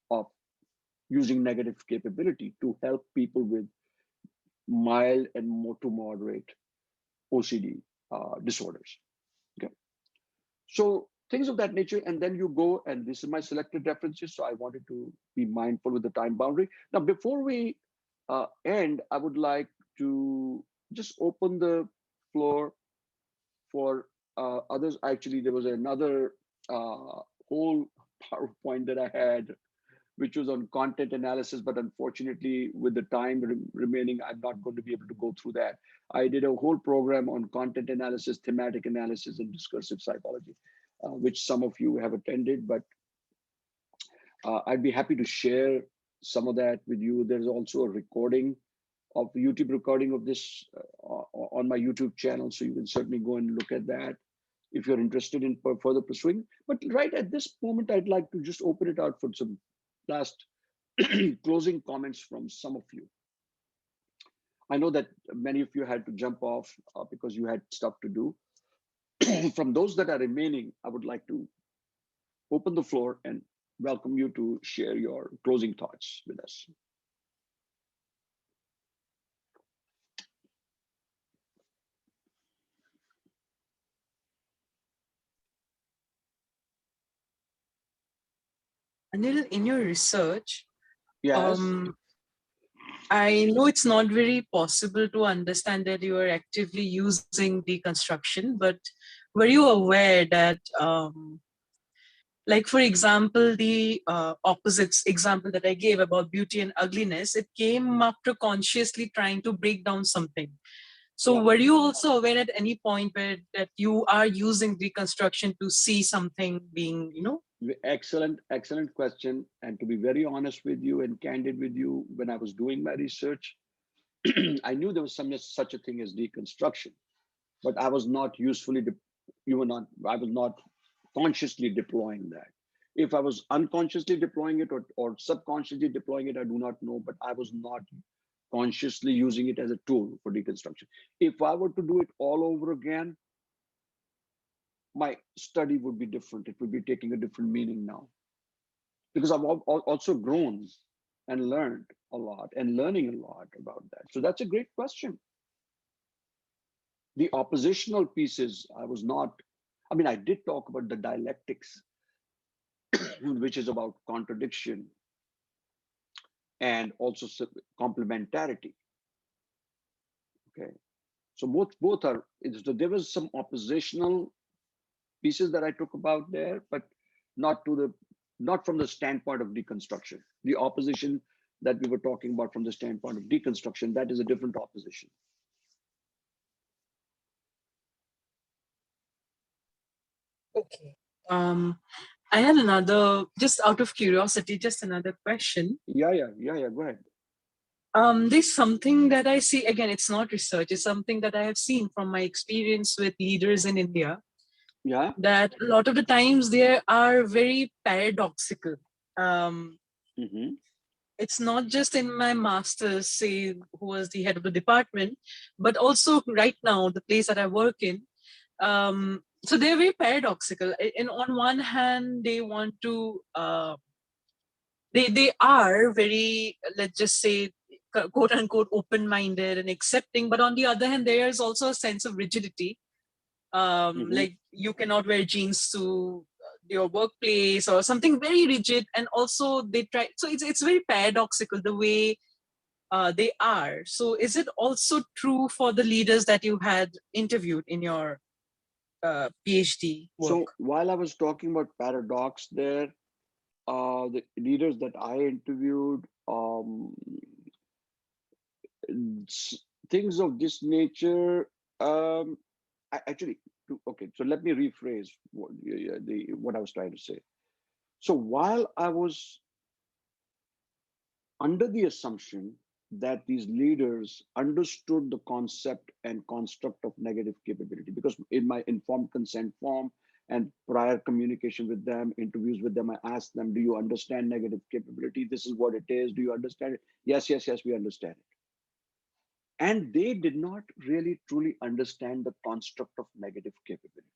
of using negative capability to help people with mild and more to moderate OCD disorders. Okay, so things of that nature, and then you go, and this is my selected references, so I wanted to be mindful with the time boundary. Now, before we end, I would like to just open the floor for others. Actually, there was another whole PowerPoint that I had, which was on content analysis, but unfortunately, with the time remaining, I'm not going to be able to go through that. I did a whole program on content analysis, thematic analysis, and discursive psychology, which some of you have attended, but I'd be happy to share some of that with you. There's also a recording of YouTube recording of this on my YouTube channel, so you can certainly go and look at that if you're interested in further pursuing. But right at this moment, I'd like to just open it out for some last closing comments from some of you. I know that many of you had to jump off because you had stuff to do. From those that are remaining, I would like to open the floor and welcome you to share your closing thoughts with us. Anil, in your research, Yes. I know it's not very possible to understand that you are actively using deconstruction, but were you aware that, like, for example, the opposites example that I gave about beauty and ugliness, it came after consciously trying to break down something. So Yeah. were you also aware at any point where that you are using deconstruction to see something being, Excellent question. And to be very honest with you and candid with you, when I was doing my research, I knew there was such a thing as deconstruction, but I was not I was not consciously deploying that. If I was unconsciously deploying it or subconsciously deploying it, I do not know, but I was not consciously using it as a tool for deconstruction. If I were to do it all over again, my study would be different. It would be taking a different meaning now, because I've also grown and learned a lot and learning a lot about that. So that's a great question. The oppositional pieces, I did talk about the dialectics, which is about contradiction and also complementarity. Okay, so both are. So there was some oppositional pieces that I took about there, but not from the standpoint of deconstruction. The opposition that we were talking about from the standpoint of deconstruction, that is a different opposition. Okay. I had another, just out of curiosity, just another question. Yeah. Go ahead. There's something that I see, again, it's not research, it's something that I have seen from my experience with leaders in India. Yeah. That a lot of the times they are very paradoxical. It's not just in my master's, say, who was the head of the department, but also right now, the place that I work in. So they're very paradoxical. And on one hand, they want to, they are very, let's just say, quote unquote, open-minded and accepting. But on the other hand, there is also a sense of rigidity. Like you cannot wear jeans to your workplace or something very rigid. And also they try, so it's very paradoxical the way they are. So is it also true for the leaders that you had interviewed in your PhD work? So while I was talking about paradox there, the leaders that I interviewed, things of this nature, okay, so let me rephrase what I was trying to say. So while I was under the assumption that these leaders understood the concept and construct of negative capability, because in my informed consent form and prior communication with them, interviews with them, I asked them, do you understand negative capability? This is what it is. Do you understand it? Yes, we understand it. And they did not really truly understand the construct of negative capability.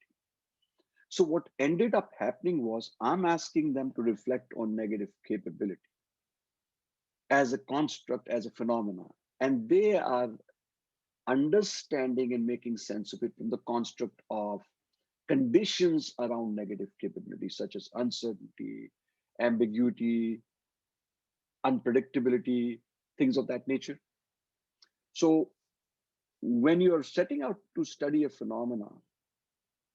So what ended up happening was I'm asking them to reflect on negative capability as a construct, as a phenomenon, and they are understanding and making sense of it from the construct of conditions around negative capability, such as uncertainty, ambiguity, unpredictability, things of that nature. So when you're setting out to study a phenomenon,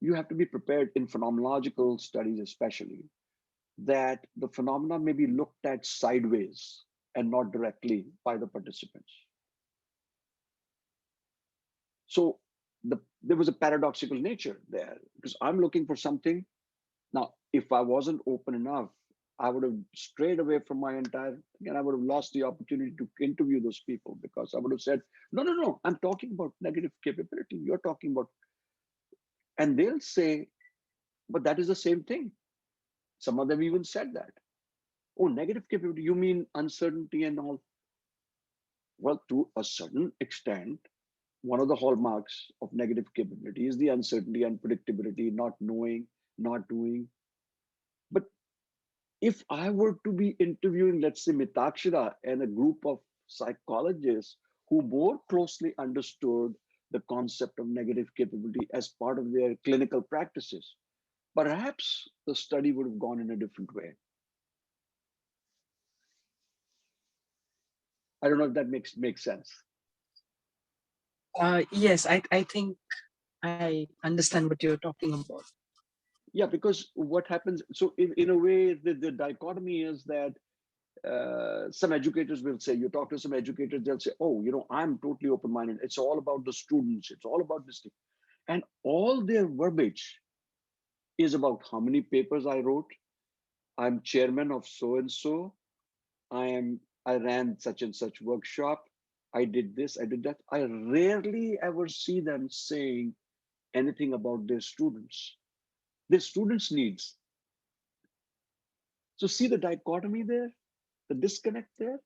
you have to be prepared in phenomenological studies, especially, that the phenomena may be looked at sideways and not directly by the participants. So there was a paradoxical nature there, because I'm looking for something. Now, if I wasn't open enough, I would have strayed away from my entire thing, and I would have lost the opportunity to interview those people, because I would have said, no, I'm talking about negative capability. You're talking about, and they'll say, but that is the same thing. Some of them even said that. Oh, negative capability, you mean uncertainty and all? Well, to a certain extent, one of the hallmarks of negative capability is the uncertainty, unpredictability, not knowing, not doing. But if I were to be interviewing, let's say, Mitakshara and a group of psychologists who more closely understood the concept of negative capability as part of their clinical practices, perhaps the study would have gone in a different way. I don't know if that makes sense. Yes, I think I understand what you're talking about. Yeah, because what happens, so in a way, the dichotomy is that some educators will say, you talk to some educators, they'll say, oh, I'm totally open-minded. It's all about the students. It's all about this thing. And all their verbiage is about how many papers I wrote. I'm chairman of so-and-so. I ran such and such workshop. I did this, I did that. I rarely ever see them saying anything about their students' needs. So see the dichotomy there, the disconnect there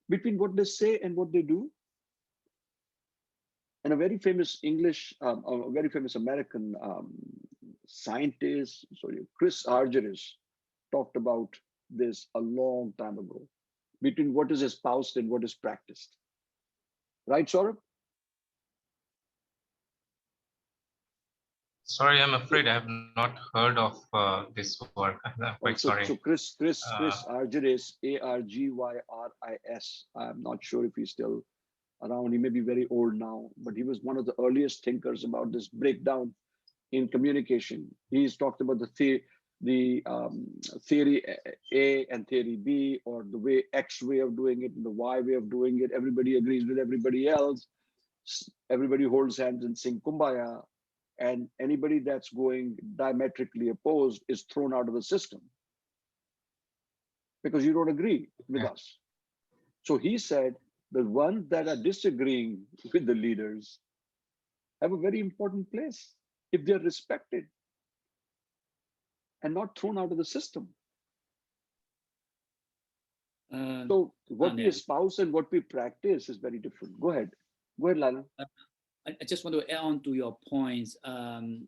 between what they say and what they do. And a very famous a very famous American scientist, Chris Argyris, talked about this a long time ago, between what is espoused and what is practiced. Right, Saurabh? Sorry, I'm afraid I have not heard of this work. I'm quite sorry. So Chris Argyris, Argyris. I'm not sure if he's still around. He may be very old now, but he was one of the earliest thinkers about this breakdown in communication. He's talked about the theory A and theory B, or the way X way of doing it and the Y way of doing it. Everybody agrees with everybody else. Everybody holds hands and sing Kumbaya. And anybody that's going diametrically opposed is thrown out of the system because you don't agree with us. So he said the ones that are disagreeing with the leaders have a very important place if they're respected and not thrown out of the system. So what we espouse and what we practice is very different. Go ahead, Lala. I just want to add on to your points, and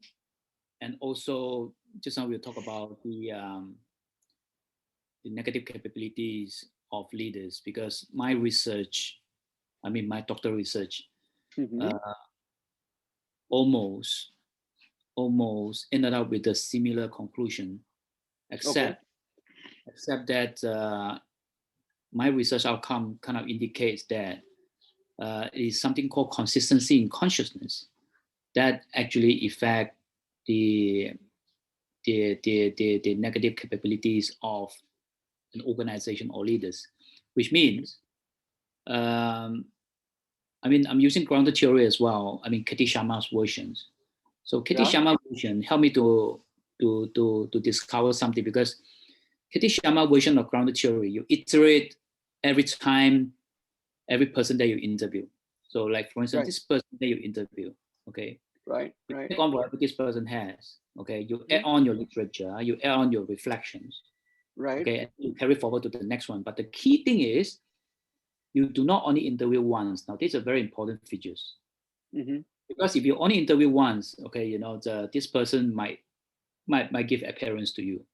also just now we'll talk about the negative capabilities of leaders, because my research, my doctoral research, almost ended up with a similar conclusion, except that my research outcome kind of indicates that is something called consistency in consciousness that actually affect the negative capabilities of an organization or leaders, which means, I'm using grounded theory as well. K.T. Sharma's versions. So K.T. Sharma's version helped me to discover something, because K.T. Sharma version of grounded theory, you iterate every time, every person that you interview. So like, for instance, this person that you interview, okay? Right. Take on whatever this person has, okay? You add on your literature, you add on your reflections, right? Okay, and you carry forward to the next one. But the key thing is, you do not only interview once. Now, these are very important features. Because if you only interview once, okay, this person might give appearance to you.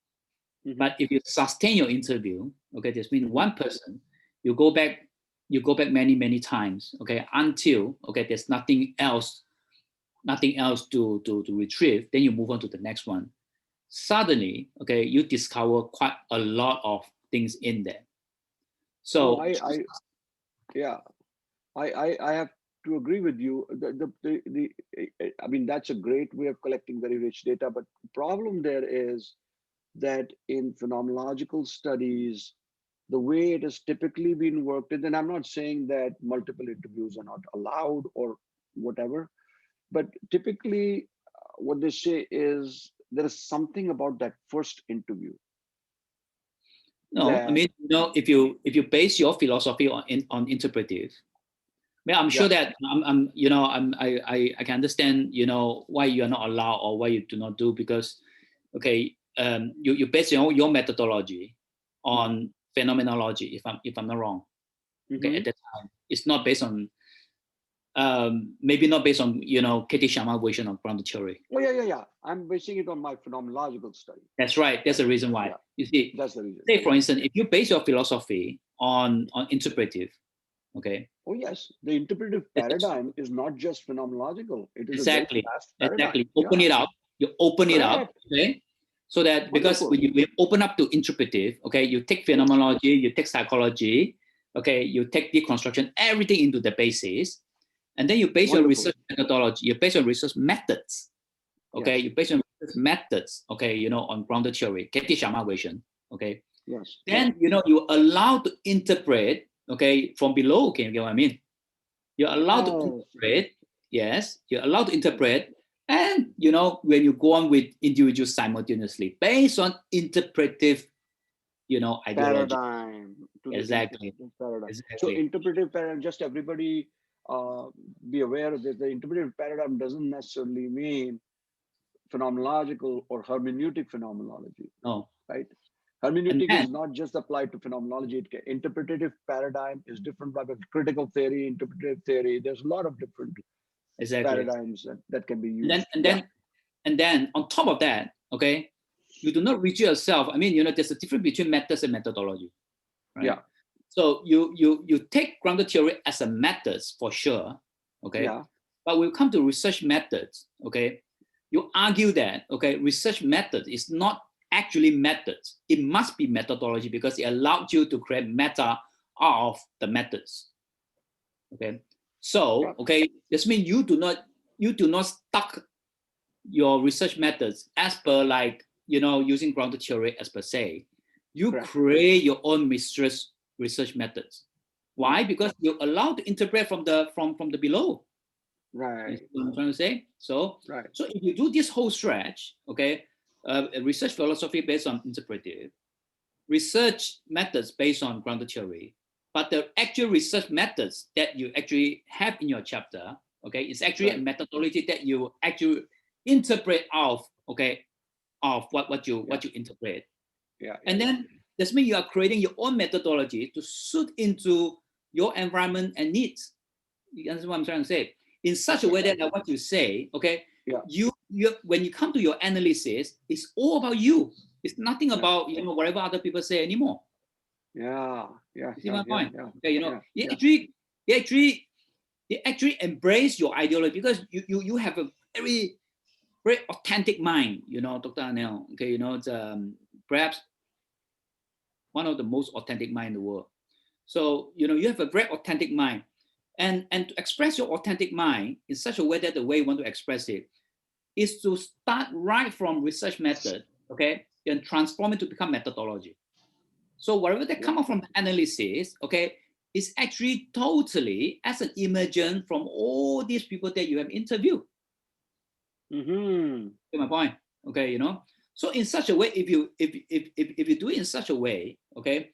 But if you sustain your interview, okay, this means one person, you go back many times, okay, until there's nothing else to retrieve, then you move on to the next one. Suddenly, okay, you discover quite a lot of things in there. So I have to agree with you. That's a great way of collecting very rich data, but the problem there is that in phenomenological studies, the way it has typically been worked, and then I'm not saying that multiple interviews are not allowed or whatever, but typically what they say is there is something about that first interview. No, if you base your philosophy on interpretive, I'm sure that I can understand why you are not allowed or why you do not do, because you base your methodology on phenomenology, if I'm not wrong. Okay, at that time it's not based on maybe not based on K.T. Sharma version of grounded theory. Oh yeah. I'm basing it on my phenomenological study. That's right. That's the reason why. You see, that's the reason. Say for instance, if you base your philosophy on interpretive, okay. Oh yes, the interpretive paradigm is not just phenomenological. It is exactly. Exactly. Open it up. You open it up, okay. So that because when you open up to interpretive, okay, you take phenomenology, you take psychology, okay, you take deconstruction, everything into the basis, and then you base your Wonderful. research methodology, you base your research methods, okay, Yes. you base your research methods, okay, you know, on grounded theory, Summarization, okay, Yes. then, you know, you're allowed to interpret, okay, from below, okay, you get what I mean? You're allowed to interpret, yes, you're allowed to interpret, and, you know, when you go on with individuals simultaneously, based on interpretive, you know, ideology. Paradigm. To Exactly. the paradigm. Exactly. So interpretive paradigm, just everybody be aware of this. The interpretive paradigm doesn't necessarily mean phenomenological or hermeneutic phenomenology, No. right? And Hermeneutic then, is not just applied to phenomenology. Interpretative paradigm is different by critical theory, interpretative theory. There's a lot of different exactly. paradigms that can be And used. then on top of that, okay, you do not reach yourself. I mean, you know, there's a difference between methods and methodology, right? Yeah. So you take grounded theory as a methods for sure, okay. Yeah. But when we come to research methods, okay, you argue that, okay, research method is not actually methods. It must be methodology because it allowed you to create meta out of the methods. Okay. So, okay, this means you do not stuck your research methods as per, like, you know, using grounded theory as per se. You Correct. create your own mistress research methods. Why? Because you're allowed to interpret from the below. Right. You see what I'm trying to say? So, Right. so if you do this whole stretch, okay, research philosophy based on interpretive, research methods based on grounded theory, but the actual research methods that you actually have in your chapter, okay, is actually a methodology that you actually interpret of, okay, of what you interpret. Yeah. And then this means you are creating your own methodology to suit into your environment and needs. You understand what I'm trying to say? In such a way that, like what you say, okay, you when you come to your analysis, it's all about you. It's nothing about, you know, whatever other people say anymore. Yeah. You see my point? Yeah. Okay, you know, you actually embrace your ideology because you have a very authentic mind, you know, Dr. Anil. Okay, you know, it's perhaps one of the most authentic mind in the world. So, you know, you have a very authentic mind. And to express your authentic mind in such a way that the way you want to express it is to start right from research method, okay, and transform it to become methodology. So whatever that come up from analysis, okay, is actually totally as an emergent from all these people that you have interviewed. Mm-hmm. See my point? Okay, you know. So in such a way, if you do it in such a way, okay,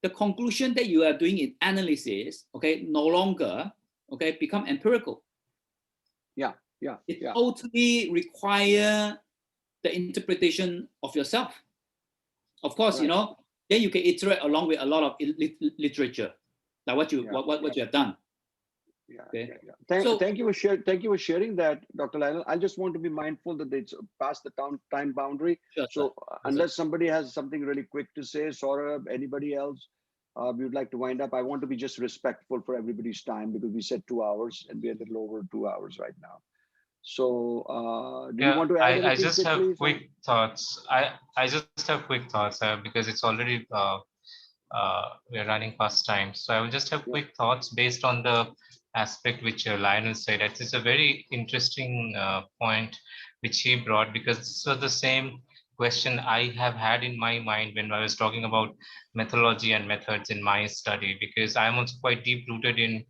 the conclusion that you are doing in analysis, okay, no longer, okay, become empirical. It totally require the interpretation of yourself. Of course, you know, then you can iterate along with a lot of literature, like what you have done. Thank you for sharing that, Dr. Lionel. I just want to be mindful that it's past the time boundary. Sure, so unless somebody has something really quick to say, Saurabh, anybody else, we would like to wind up. I want to be just respectful for everybody's time because we said 2 hours and we're a little over 2 hours right now. So do you want to add anything? I just have quickly? quick thoughts. I just have quick thoughts because it's already we're running past time. So I will just have quick thoughts based on the aspect which Lionel said. It is a very interesting point which he brought because this was the same question I have had in my mind when I was talking about methodology and methods in my study, because I'm also quite deep rooted in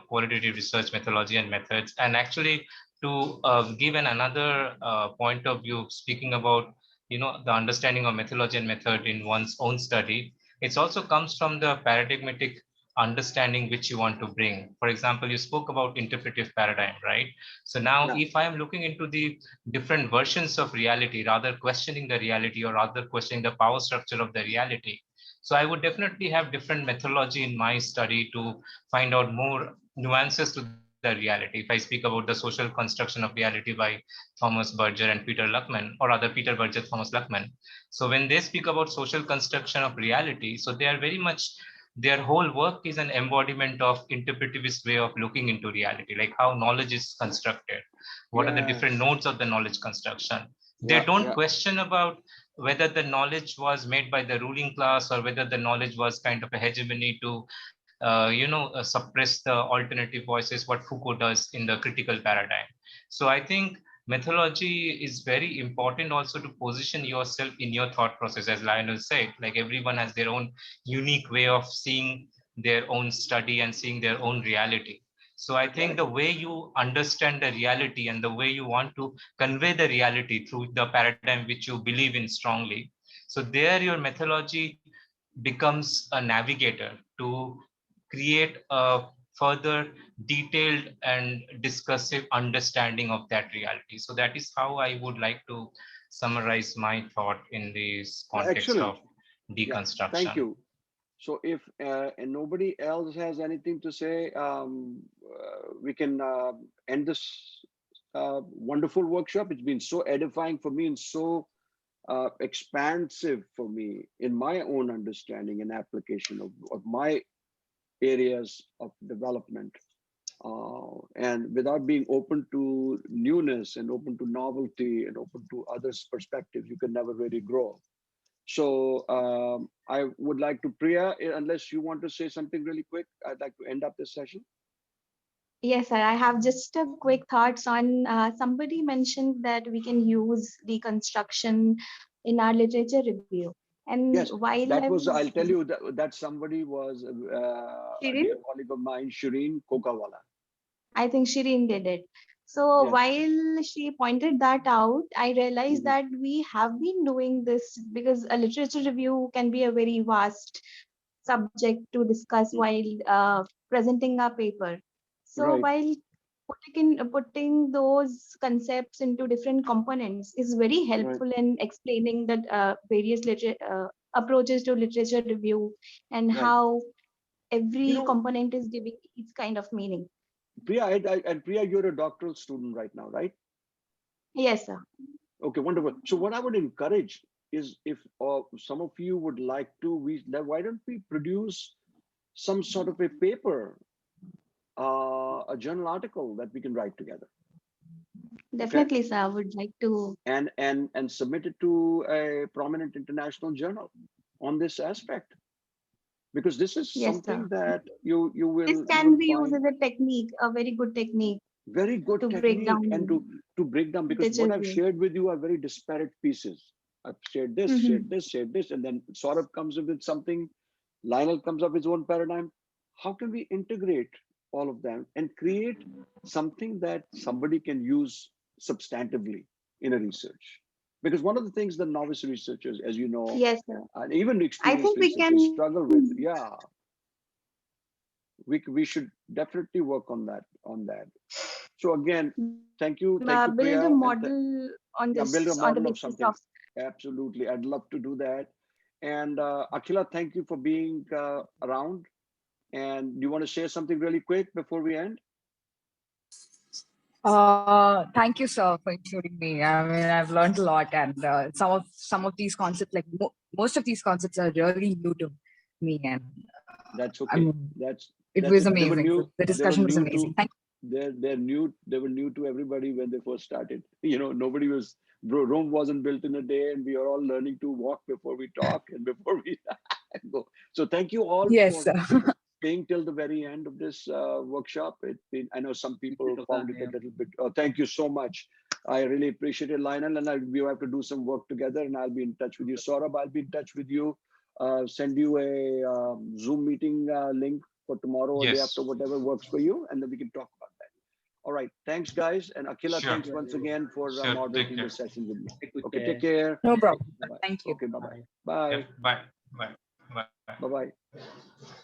qualitative research methodology and methods. And actually, to give another point of view, speaking about the understanding of methodology and method in one's own study, it also comes from the paradigmatic understanding which you want to bring. For example, you spoke about interpretive paradigm, right? So now if I am looking into the different versions of reality, rather questioning the reality or rather questioning the power structure of the reality, so I would definitely have different methodology in my study to find out more nuances to the reality. If I speak about the social construction of reality by Thomas Berger and Peter Luckman, or rather Peter Berger, Thomas Luckman. So when they speak about social construction of reality, so they are very much, their whole work is an embodiment of interpretivist way of looking into reality, like how knowledge is constructed. What are the different nodes of the knowledge construction? They don't question about whether the knowledge was made by the ruling class or whether the knowledge was kind of a hegemony to suppress the alternative voices, what Foucault does in the critical paradigm. So I think methodology is very important also to position yourself in your thought process. As Lionel said, like everyone has their own unique way of seeing their own study and seeing their own reality. So I think the way you understand the reality and the way you want to convey the reality through the paradigm which you believe in strongly, so there your methodology becomes a navigator to create a further detailed and discursive understanding of that reality. So that is how I would like to summarize my thought in this context Excellent. of Yeah, thank deconstruction. you. So if and nobody else has anything to say, we can end this wonderful workshop. It's been so edifying for me and so expansive for me in my own understanding and application of my areas of development. And without being open to newness and open to novelty and open to others' perspectives, you can never really grow. So I would like to, Priya, unless you want to say something really quick, I'd like to end up this session. Yes, sir. I have just a quick thoughts on somebody mentioned that we can use deconstruction in our literature review. And Yes, while I that was, was I'll tell you that somebody was a Shirin, dear colleague of mine, Shireen Kokawala. I think Shirin did it. So Yes. while she pointed that out, I realized Mhm. that we have been doing this because a literature review can be a very vast subject to discuss while presenting a paper. So Right, while putting those concepts into different components is very right, helpful in explaining the various approaches to literature review and right. how You every know, component is giving its kind of meaning. Priya, and Priya, you're a doctoral student right now, right? Yes, sir. Okay, wonderful. So what I would encourage is if some of you would like to, why don't we produce some sort of a paper, a journal article that we can write together, okay? Definitely, sir. I would like to. And submit it to a prominent international journal on this aspect, because this is Yes, sir. something that you This you can will be used find as a technique, a very good technique very good to break technique, down and to break down, because literature what I've review. shared with you are very disparate pieces. I've shared this, shared Mhm. this, shared this, and then sort of comes up with something. Lionel comes up with his own paradigm. How can we integrate all of them and create something that somebody can use substantively in a research? Because one of the things that novice researchers, as you know, Yes, sir. and even I experienced think we researchers can. struggle with, yeah, we should definitely work on that. So again, thank you, Build a Priya, and model on yeah, build a this on the model of basis of. something. Absolutely, I'd love to do that. And Akhila, thank you for being around. And do you want to share something really quick before we end? Thank you, sir, for including me. I mean, I've learned a lot, and some of these concepts, like most of these concepts, are really new to me, and That's I okay. mean, That's it that's was okay. They were amazing. new. The They were discussion was new amazing. to. Thank They're new. They were new to everybody when they first started. You know, nobody was. Rome wasn't built in a day, and we are all learning to walk before we talk and before we go. So thank you all you. Yes, for sir. staying till the very end of this workshop. I know some people found it a little bit. Oh, thank you so much. I really appreciate it, Lionel, and we have to do some work together. And I'll be in touch with you, Saurabh. I'll be in touch with you. Send you a Zoom meeting link for tomorrow or day Yes, after, whatever works for you, and then we can talk about that. All right. Thanks, guys. And Akila, sure, thanks once again for sure. Take moderating care. this session with me. Take good Okay, take care. care. No problem. Bye-bye. Thank you. Okay, bye-bye. Bye. Yep. Bye. Bye. Bye. Bye. Bye-bye.